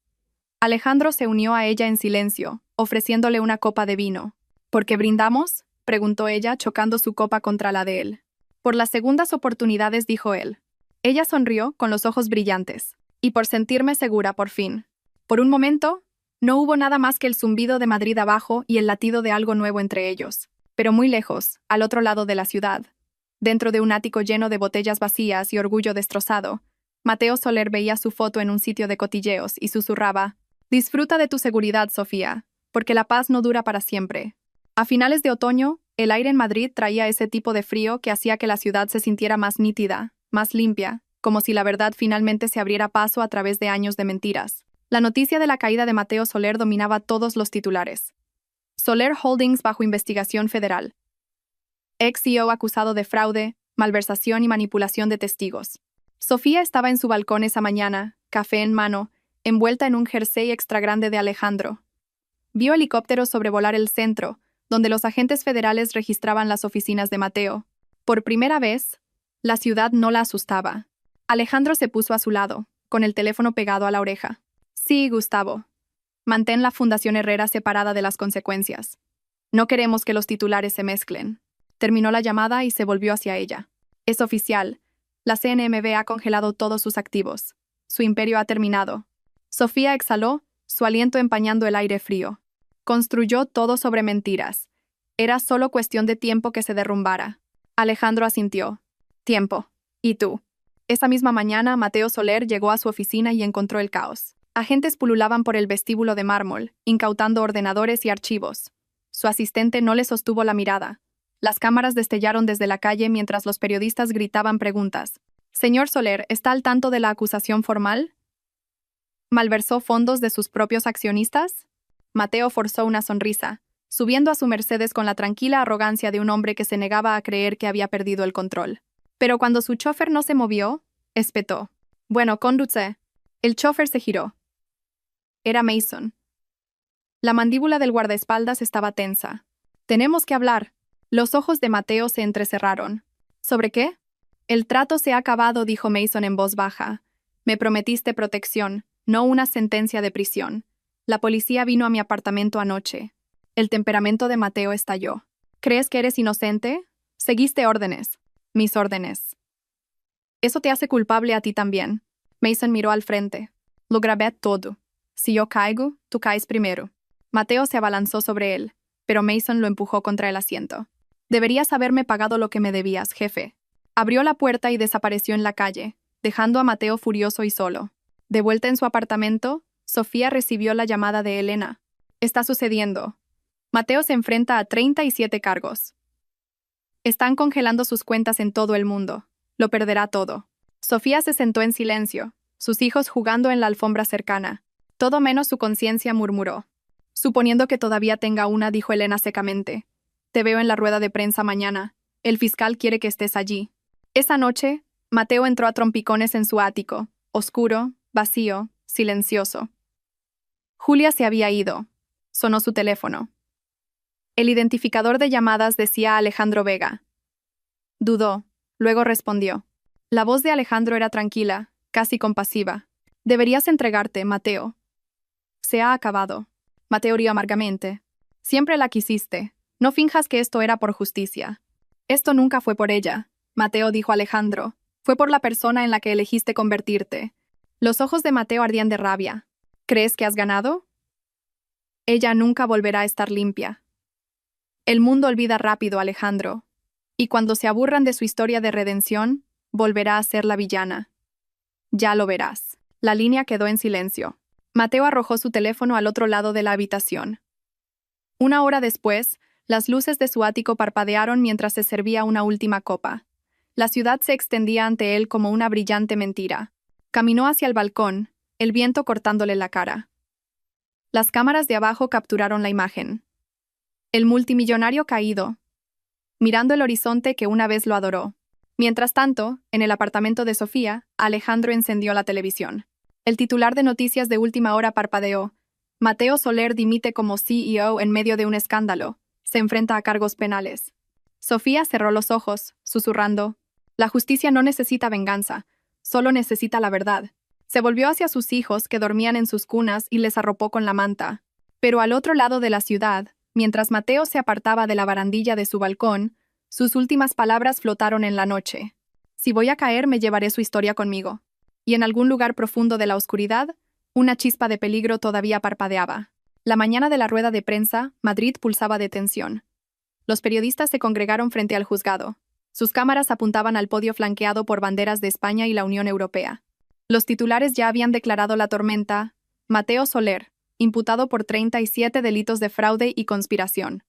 Alejandro se unió a ella en silencio, ofreciéndole una copa de vino. «¿Por qué brindamos?», preguntó ella, chocando su copa contra la de él. «Por las segundas oportunidades», dijo él. Ella sonrió, con los ojos brillantes. «Y por sentirme segura, por fin». Por un momento, no hubo nada más que el zumbido de Madrid abajo y el latido de algo nuevo entre ellos. Pero muy lejos, al otro lado de la ciudad, dentro de un ático lleno de botellas vacías y orgullo destrozado, Mateo Soler veía su foto en un sitio de cotilleos y susurraba: «Disfruta de tu seguridad, Sofía, porque la paz no dura para siempre». A finales de otoño, el aire en Madrid traía ese tipo de frío que hacía que la ciudad se sintiera más nítida, más limpia, como si la verdad finalmente se abriera paso a través de años de mentiras. La noticia de la caída de Mateo Soler dominaba todos los titulares. Soler Holdings bajo investigación federal. Ex-CEO acusado de fraude, malversación y manipulación de testigos. Sofía estaba en su balcón esa mañana, café en mano, envuelta en un jersey extra grande de Alejandro. Vio helicópteros sobrevolar el centro, donde los agentes federales registraban las oficinas de Mateo. Por primera vez, la ciudad no la asustaba. Alejandro se puso a su lado, con el teléfono pegado a la oreja. Sí, Gustavo. Mantén la Fundación Herrera separada de las consecuencias. No queremos que los titulares se mezclen. Terminó la llamada y se volvió hacia ella. Es oficial. La CNMV ha congelado todos sus activos. Su imperio ha terminado. Sofía exhaló, su aliento empañando el aire frío. Construyó todo sobre mentiras. Era solo cuestión de tiempo que se derrumbara. Alejandro asintió. Tiempo. ¿Y tú? Esa misma mañana, Mateo Soler llegó a su oficina y encontró el caos. Agentes pululaban por el vestíbulo de mármol, incautando ordenadores y archivos. Su asistente no le sostuvo la mirada. Las cámaras destellaron desde la calle mientras los periodistas gritaban preguntas. Señor Soler, ¿está al tanto de la acusación formal? ¿Malversó fondos de sus propios accionistas? Mateo forzó una sonrisa, subiendo a su Mercedes con la tranquila arrogancia de un hombre que se negaba a creer que había perdido el control. Pero cuando su chofer no se movió, espetó. Bueno, conduce. El chofer se giró. Era Mason. La mandíbula del guardaespaldas estaba tensa. Tenemos que hablar. Los ojos de Mateo se entrecerraron. ¿Sobre qué? El trato se ha acabado, dijo Mason en voz baja. Me prometiste protección, no una sentencia de prisión. La policía vino a mi apartamento anoche. El temperamento de Mateo estalló. ¿Crees que eres inocente? Seguiste órdenes. Mis órdenes. Eso te hace culpable a ti también. Mason miró al frente. Lo grabé todo. Si yo caigo, tú caes primero. Mateo se abalanzó sobre él, pero Mason lo empujó contra el asiento. Deberías haberme pagado lo que me debías, jefe. Abrió la puerta y desapareció en la calle, dejando a Mateo furioso y solo. De vuelta en su apartamento, Sofía recibió la llamada de Elena. Está sucediendo. Mateo se enfrenta a 37 cargos. Están congelando sus cuentas en todo el mundo. Lo perderá todo. Sofía se sentó en silencio, sus hijos jugando en la alfombra cercana. Todo menos su conciencia, murmuró. Suponiendo que todavía tenga una, dijo Elena secamente. Te veo en la rueda de prensa mañana. El fiscal quiere que estés allí. Esa noche, Mateo entró a trompicones en su ático, oscuro, vacío, silencioso. Julia se había ido. Sonó su teléfono. El identificador de llamadas decía Alejandro Vega. Dudó, luego respondió. La voz de Alejandro era tranquila, casi compasiva. Deberías entregarte, Mateo. Se ha acabado. Mateo rió amargamente. Siempre la quisiste. No finjas que esto era por justicia. Esto nunca fue por ella, Mateo dijo Alejandro. Fue por la persona en la que elegiste convertirte. Los ojos de Mateo ardían de rabia. ¿Crees que has ganado? Ella nunca volverá a estar limpia. El mundo olvida rápido, Alejandro. Y cuando se aburran de su historia de redención, volverá a ser la villana. Ya lo verás. La línea quedó en silencio. Mateo arrojó su teléfono al otro lado de la habitación. Una hora después, las luces de su ático parpadearon mientras se servía una última copa. La ciudad se extendía ante él como una brillante mentira. Caminó hacia el balcón, el viento cortándole la cara. Las cámaras de abajo capturaron la imagen. El multimillonario caído, mirando el horizonte que una vez lo adoró. Mientras tanto, en el apartamento de Sofía, Alejandro encendió la televisión. El titular de noticias de última hora parpadeó. Mateo Soler dimite como CEO en medio de un escándalo. Se enfrenta a cargos penales. Sofía cerró los ojos, susurrando. La justicia no necesita venganza, solo necesita la verdad. Se volvió hacia sus hijos que dormían en sus cunas y les arropó con la manta. Pero al otro lado de la ciudad, mientras Mateo se apartaba de la barandilla de su balcón, sus últimas palabras flotaron en la noche. Si voy a caer, me llevaré su historia conmigo. Y en algún lugar profundo de la oscuridad, una chispa de peligro todavía parpadeaba. La mañana de la rueda de prensa, Madrid pulsaba de tensión. Los periodistas se congregaron frente al juzgado. Sus cámaras apuntaban al podio flanqueado por banderas de España y la Unión Europea. Los titulares ya habían declarado la tormenta. Mateo Soler, imputado por 37 delitos de fraude y conspiración.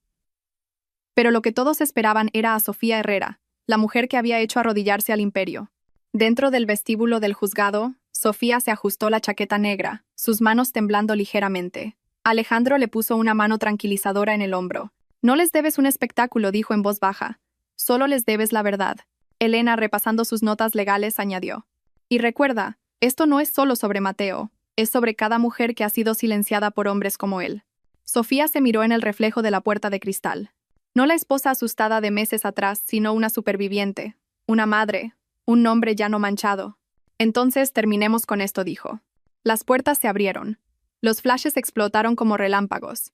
Pero lo que todos esperaban era a Sofía Herrera, la mujer que había hecho arrodillarse al imperio. Dentro del vestíbulo del juzgado, Sofía se ajustó la chaqueta negra, sus manos temblando ligeramente. Alejandro le puso una mano tranquilizadora en el hombro. No les debes un espectáculo, dijo en voz baja. Solo les debes la verdad. Elena, repasando sus notas legales, añadió. Y recuerda, esto no es solo sobre Mateo, es sobre cada mujer que ha sido silenciada por hombres como él. Sofía se miró en el reflejo de la puerta de cristal. No la esposa asustada de meses atrás, sino una superviviente, una madre, un nombre ya no manchado. Entonces terminemos con esto, dijo. Las puertas se abrieron. Los flashes explotaron como relámpagos.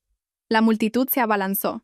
La multitud se abalanzó.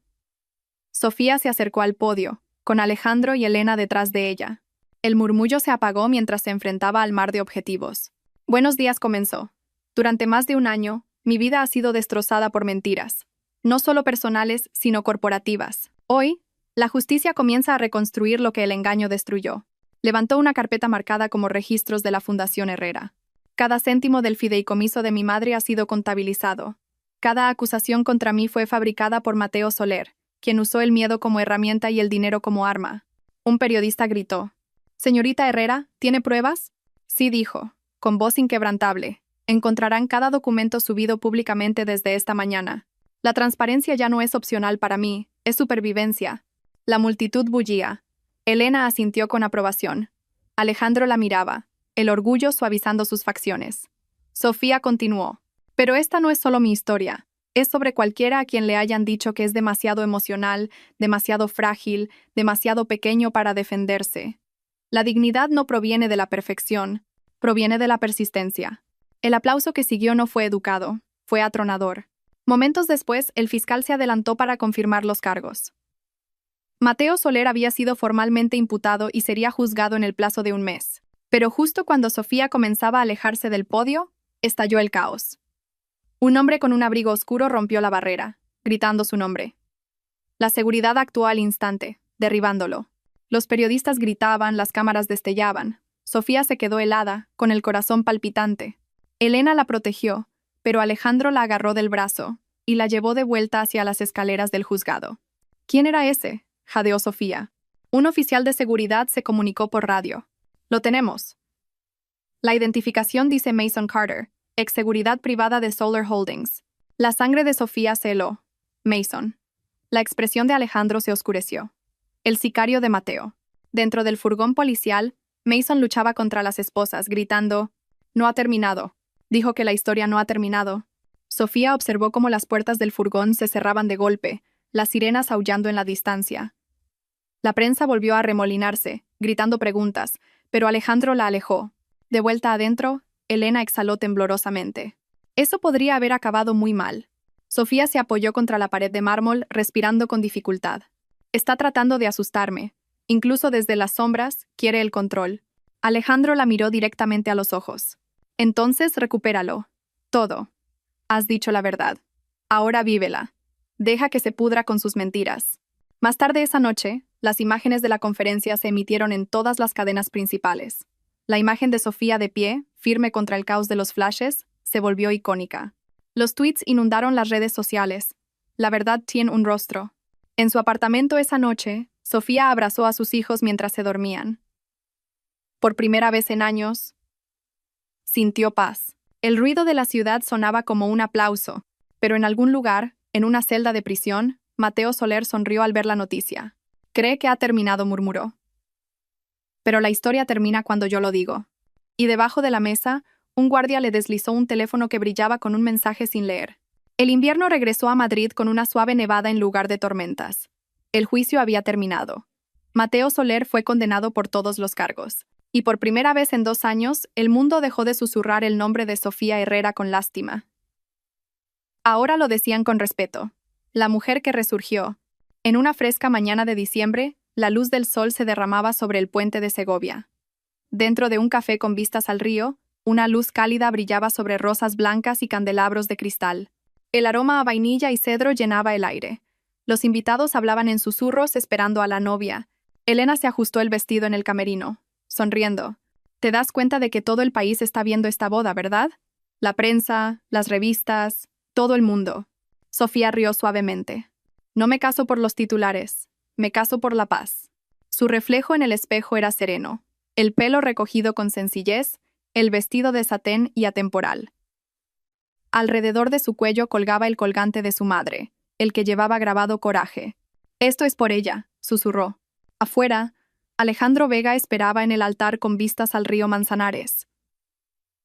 Sofía se acercó al podio, con Alejandro y Elena detrás de ella. El murmullo se apagó mientras se enfrentaba al mar de objetivos. Buenos días, comenzó. Durante más de un año, mi vida ha sido destrozada por mentiras. No solo personales, sino corporativas. Hoy, la justicia comienza a reconstruir lo que el engaño destruyó. Levantó una carpeta marcada como registros de la Fundación Herrera. Cada céntimo del fideicomiso de mi madre ha sido contabilizado. Cada acusación contra mí fue fabricada por Mateo Soler, quien usó el miedo como herramienta y el dinero como arma. Un periodista gritó. «Señorita Herrera, ¿tiene pruebas?» «Sí», dijo, con voz inquebrantable. «Encontrarán cada documento subido públicamente desde esta mañana. La transparencia ya no es opcional para mí, es supervivencia». La multitud bullía. Elena asintió con aprobación. Alejandro la miraba, el orgullo suavizando sus facciones. Sofía continuó. «Pero esta no es solo mi historia. Es sobre cualquiera a quien le hayan dicho que es demasiado emocional, demasiado frágil, demasiado pequeño para defenderse. La dignidad no proviene de la perfección, proviene de la persistencia». El aplauso que siguió no fue educado, fue atronador. Momentos después, el fiscal se adelantó para confirmar los cargos. Mateo Soler había sido formalmente imputado y sería juzgado en el plazo de un mes. Pero justo cuando Sofía comenzaba a alejarse del podio, estalló el caos. Un hombre con un abrigo oscuro rompió la barrera, gritando su nombre. La seguridad actuó al instante, derribándolo. Los periodistas gritaban, las cámaras destellaban. Sofía se quedó helada, con el corazón palpitante. Elena la protegió, pero Alejandro la agarró del brazo y la llevó de vuelta hacia las escaleras del juzgado. «¿Quién era ese?», jadeó Sofía. Un oficial de seguridad se comunicó por radio. «Lo tenemos». La identificación dice Mason Carter, ex seguridad privada de Solar Holdings. La sangre de Sofía se heló. Mason. La expresión de Alejandro se oscureció. El sicario de Mateo. Dentro del furgón policial, Mason luchaba contra las esposas, gritando: «No ha terminado». Dijo que la historia no ha terminado. Sofía observó cómo las puertas del furgón se cerraban de golpe, las sirenas aullando en la distancia. La prensa volvió a remolinarse, gritando preguntas, pero Alejandro la alejó. De vuelta adentro, Elena exhaló temblorosamente. Eso podría haber acabado muy mal. Sofía se apoyó contra la pared de mármol, respirando con dificultad. «Está tratando de asustarme. Incluso desde las sombras, quiere el control». Alejandro la miró directamente a los ojos. «Entonces recupéralo. Todo. Has dicho la verdad. Ahora vívela. Deja que se pudra con sus mentiras». Más tarde esa noche, las imágenes de la conferencia se emitieron en todas las cadenas principales. La imagen de Sofía de pie, firme contra el caos de los flashes, se volvió icónica. Los tweets inundaron las redes sociales. La verdad tiene un rostro. En su apartamento esa noche, Sofía abrazó a sus hijos mientras se dormían. Por primera vez en años, sintió paz. El ruido de la ciudad sonaba como un aplauso, pero en algún lugar, en una celda de prisión, Mateo Soler sonrió al ver la noticia. «Cree que ha terminado», murmuró. «Pero la historia termina cuando yo lo digo». Y debajo de la mesa, un guardia le deslizó un teléfono que brillaba con un mensaje sin leer. El invierno regresó a Madrid con una suave nevada en lugar de tormentas. El juicio había terminado. Mateo Soler fue condenado por todos los cargos. Y por primera vez en 2 años, el mundo dejó de susurrar el nombre de Sofía Herrera con lástima. Ahora lo decían con respeto. La mujer que resurgió. En una fresca mañana de diciembre, la luz del sol se derramaba sobre el puente de Segovia. Dentro de un café con vistas al río, una luz cálida brillaba sobre rosas blancas y candelabros de cristal. El aroma a vainilla y cedro llenaba el aire. Los invitados hablaban en susurros esperando a la novia. Elena se ajustó el vestido en el camerino, sonriendo. «Te das cuenta de que todo el país está viendo esta boda, ¿verdad? La prensa, las revistas, todo el mundo». Sofía rió suavemente. «No me caso por los titulares, me caso por la paz». Su reflejo en el espejo era sereno, el pelo recogido con sencillez, el vestido de satén y atemporal. Alrededor de su cuello colgaba el colgante de su madre, el que llevaba grabado coraje. «Esto es por ella», susurró. Afuera, Alejandro Vega esperaba en el altar con vistas al río Manzanares.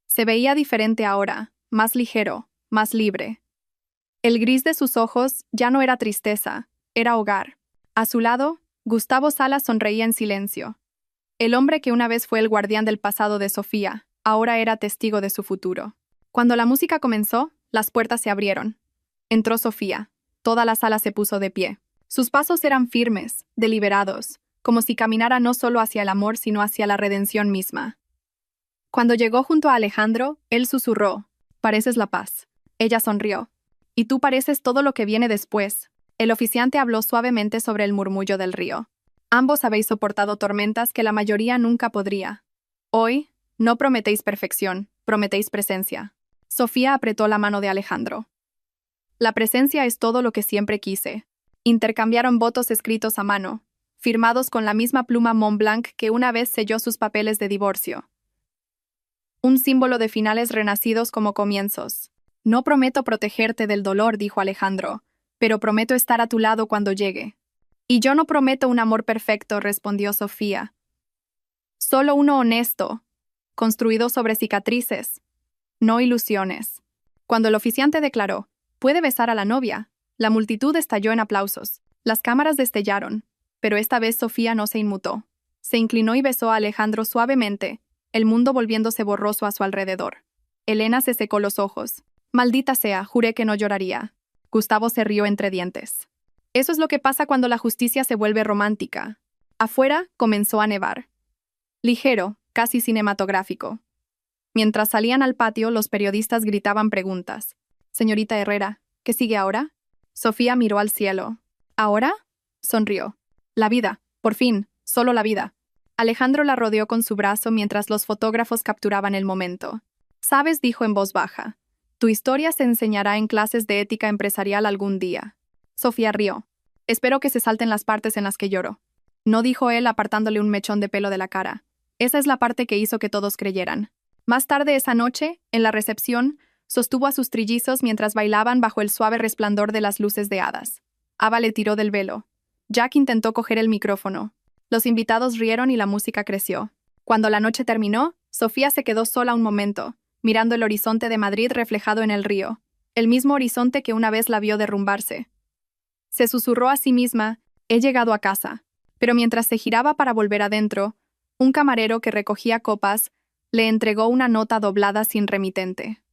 Se veía diferente ahora, más ligero, más libre. El gris de sus ojos ya no era tristeza, era hogar. A su lado, Gustavo Salas sonreía en silencio. El hombre que una vez fue el guardián del pasado de Sofía, ahora era testigo de su futuro. Cuando la música comenzó, las puertas se abrieron. Entró Sofía. Toda la sala se puso de pie. Sus pasos eran firmes, deliberados, como si caminara no solo hacia el amor, sino hacia la redención misma. Cuando llegó junto a Alejandro, él susurró: «Pareces la paz». Ella sonrió. «Y tú pareces todo lo que viene después». El oficiante habló suavemente sobre el murmullo del río. «Ambos habéis soportado tormentas que la mayoría nunca podría. Hoy, no prometéis perfección, prometéis presencia». Sofía apretó la mano de Alejandro. «La presencia es todo lo que siempre quise». Intercambiaron votos escritos a mano, firmados con la misma pluma Montblanc que una vez selló sus papeles de divorcio. Un símbolo de finales renacidos como comienzos. «No prometo protegerte del dolor», dijo Alejandro, «pero prometo estar a tu lado cuando llegue». «Y yo no prometo un amor perfecto», respondió Sofía. «Solo uno honesto, construido sobre cicatrices, no ilusiones». Cuando el oficiante declaró: «Puede besar a la novia», la multitud estalló en aplausos. Las cámaras destellaron, pero esta vez Sofía no se inmutó. Se inclinó y besó a Alejandro suavemente, el mundo volviéndose borroso a su alrededor. Elena se secó los ojos. «Maldita sea, juré que no lloraría». Gustavo se rió entre dientes. Eso es lo que pasa cuando la justicia se vuelve romántica. Afuera comenzó a nevar. Ligero, casi cinematográfico. Mientras salían al patio, los periodistas gritaban preguntas. «Señorita Herrera, ¿qué sigue ahora?» Sofía miró al cielo. «¿Ahora?» Sonrió. «La vida, por fin, solo la vida». Alejandro la rodeó con su brazo mientras los fotógrafos capturaban el momento. «Sabes», dijo en voz baja, «tu historia se enseñará en clases de ética empresarial algún día». Sofía rió. «Espero que se salten las partes en las que lloro». No, dijo él apartándole un mechón de pelo de la cara. Esa es la parte que hizo que todos creyeran. Más tarde esa noche, en la recepción, sostuvo a sus trillizos mientras bailaban bajo el suave resplandor de las luces de hadas. Ava le tiró del velo. Jack intentó coger el micrófono. Los invitados rieron y la música creció. Cuando la noche terminó, Sofía se quedó sola un momento, mirando el horizonte de Madrid reflejado en el río, el mismo horizonte que una vez la vio derrumbarse. Se susurró a sí misma: «He llegado a casa». Pero mientras se giraba para volver adentro, un camarero que recogía copas le entregó una nota doblada sin remitente.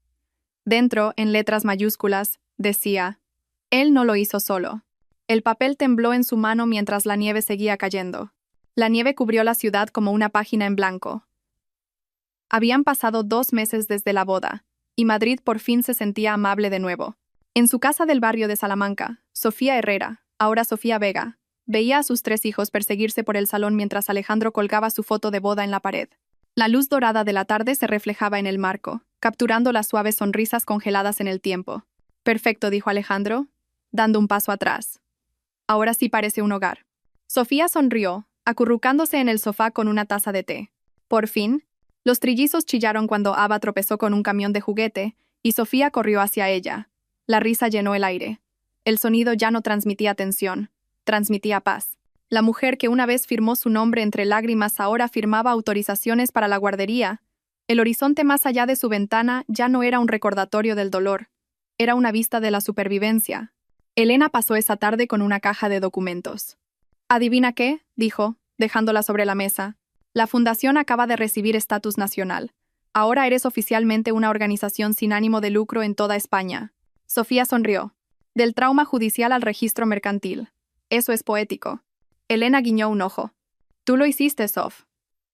Dentro, en letras mayúsculas, decía: «Él no lo hizo solo». El papel tembló en su mano mientras la nieve seguía cayendo. La nieve cubrió la ciudad como una página en blanco. Habían pasado 2 meses desde la boda, y Madrid por fin se sentía amable de nuevo. En su casa del barrio de Salamanca, Sofía Herrera, ahora Sofía Vega, veía a sus 3 hijos perseguirse por el salón mientras Alejandro colgaba su foto de boda en la pared. La luz dorada de la tarde se reflejaba en el marco, capturando las suaves sonrisas congeladas en el tiempo. «Perfecto», dijo Alejandro, dando un paso atrás. «Ahora sí parece un hogar». Sofía sonrió, acurrucándose en el sofá con una taza de té. Por fin, los trillizos chillaron cuando Ava tropezó con un camión de juguete y Sofía corrió hacia ella. La risa llenó el aire. El sonido ya no transmitía tensión, transmitía paz. La mujer que una vez firmó su nombre entre lágrimas ahora firmaba autorizaciones para la guardería. El horizonte más allá de su ventana ya no era un recordatorio del dolor, era una vista de la supervivencia. Elena pasó esa tarde con una caja de documentos. «¿Adivina qué?», dijo, dejándola sobre la mesa. «La fundación acaba de recibir estatus nacional. Ahora eres oficialmente una organización sin ánimo de lucro en toda España». Sofía sonrió. «Del trauma judicial al registro mercantil. Eso es poético». Elena guiñó un ojo. «Tú lo hiciste, Sof.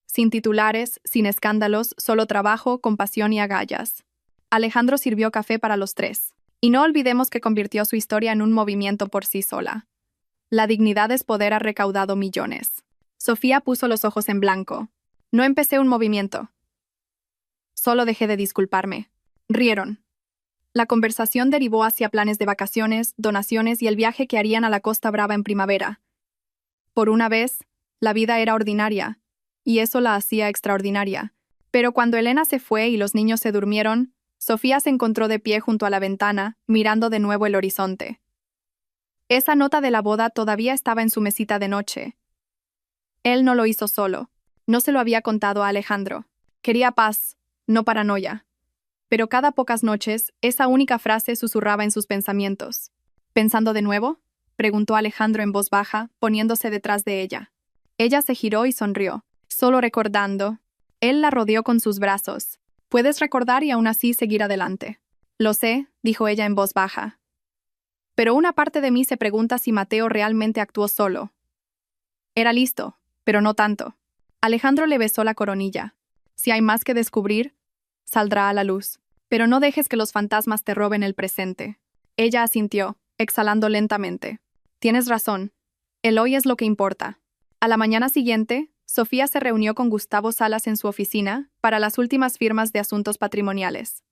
Sin titulares, sin escándalos, solo trabajo, compasión y agallas». Alejandro sirvió café para los 3. Y no olvidemos que convirtió su historia en un movimiento por sí sola. La dignidad es poder ha recaudado millones. Sofía puso los ojos en blanco. «No empecé un movimiento. Solo dejé de disculparme». Rieron. La conversación derivó hacia planes de vacaciones, donaciones y el viaje que harían a la Costa Brava en primavera. Por una vez, la vida era ordinaria, y eso la hacía extraordinaria. Pero cuando Elena se fue y los niños se durmieron, Sofía se encontró de pie junto a la ventana, mirando de nuevo el horizonte. Esa nota de la boda todavía estaba en su mesita de noche. Él no lo hizo solo. No se lo había contado a Alejandro. Quería paz, no paranoia. Pero cada pocas noches, esa única frase susurraba en sus pensamientos. «¿Pensando de nuevo?», preguntó Alejandro en voz baja, poniéndose detrás de ella. Ella se giró y sonrió. Solo recordando. Él la rodeó con sus brazos. Puedes recordar y aún así seguir adelante. Lo sé, dijo ella en voz baja. Pero una parte de mí se pregunta si Mateo realmente actuó solo. Era listo, pero no tanto. Alejandro le besó la coronilla. Si hay más que descubrir, saldrá a la luz. Pero no dejes que los fantasmas te roben el presente. Ella asintió, exhalando lentamente. Tienes razón. El hoy es lo que importa. A la mañana siguiente, Sofía se reunió con Gustavo Salas en su oficina para las últimas firmas de asuntos patrimoniales.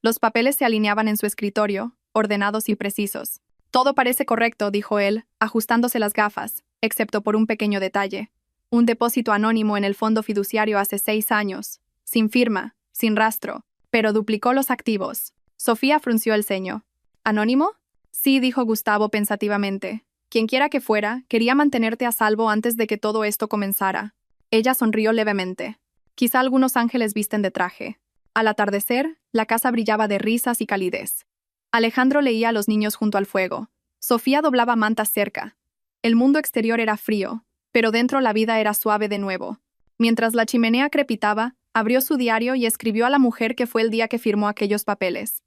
Los papeles se alineaban en su escritorio, ordenados y precisos. Todo parece correcto, dijo él, ajustándose las gafas, excepto por un pequeño detalle. Un depósito anónimo en el fondo fiduciario hace 6 años, sin firma, sin rastro, pero duplicó los activos. Sofía frunció el ceño. ¿Anónimo? Sí, dijo Gustavo pensativamente. Quienquiera que fuera, quería mantenerte a salvo antes de que todo esto comenzara. Ella sonrió levemente. Quizá algunos ángeles visten de traje. Al atardecer, la casa brillaba de risas y calidez. Alejandro leía a los niños junto al fuego. Sofía doblaba mantas cerca. El mundo exterior era frío, pero dentro la vida era suave de nuevo. Mientras la chimenea crepitaba, abrió su diario y escribió a la mujer que fue el día que firmó aquellos papeles.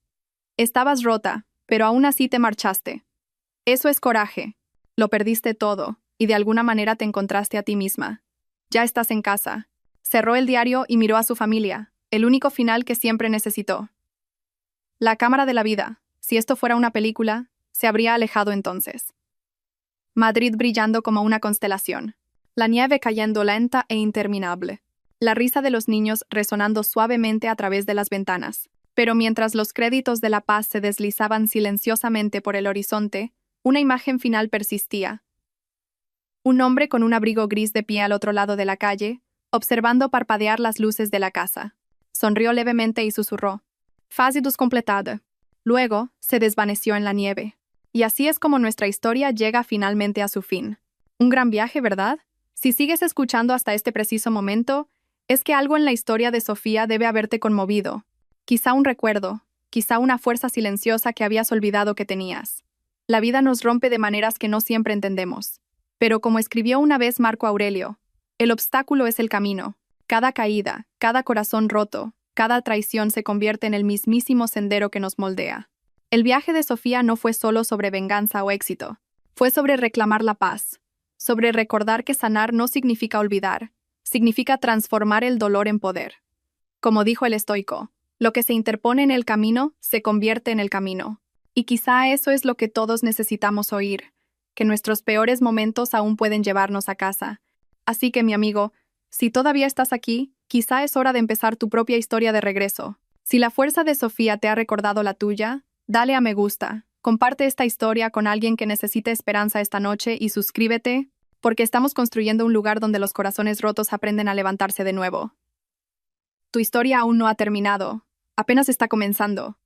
Estabas rota, pero aún así te marchaste. Eso es coraje. Lo perdiste todo, y de alguna manera te encontraste a ti misma. Ya estás en casa. Cerró el diario y miró a su familia, el único final que siempre necesitó. La cámara de la vida, si esto fuera una película, se habría alejado entonces. Madrid brillando como una constelación. La nieve cayendo lenta e interminable. La risa de los niños resonando suavemente a través de las ventanas. Pero mientras los créditos de la paz se deslizaban silenciosamente por el horizonte, una imagen final persistía. Un hombre con un abrigo gris de pie al otro lado de la calle, observando parpadear las luces de la casa. Sonrió levemente y susurró. Fase 2 completada. Luego, se desvaneció en la nieve. Y así es como nuestra historia llega finalmente a su fin. Un gran viaje, ¿verdad? Si sigues escuchando hasta este preciso momento, es que algo en la historia de Sofía debe haberte conmovido. Quizá un recuerdo, quizá una fuerza silenciosa que habías olvidado que tenías. La vida nos rompe de maneras que no siempre entendemos. Pero como escribió una vez Marco Aurelio, el obstáculo es el camino. Cada caída, cada corazón roto, cada traición se convierte en el mismísimo sendero que nos moldea. El viaje de Sofía no fue solo sobre venganza o éxito. Fue sobre reclamar la paz. Sobre recordar que sanar no significa olvidar. Significa transformar el dolor en poder. Como dijo el estoico, lo que se interpone en el camino se convierte en el camino. Y quizá eso es lo que todos necesitamos oír, que nuestros peores momentos aún pueden llevarnos a casa. Así que, mi amigo, si todavía estás aquí, quizá es hora de empezar tu propia historia de regreso. Si la fuerza de Sofía te ha recordado la tuya, dale a me gusta, comparte esta historia con alguien que necesite esperanza esta noche y suscríbete, porque estamos construyendo un lugar donde los corazones rotos aprenden a levantarse de nuevo. Tu historia aún no ha terminado, apenas está comenzando.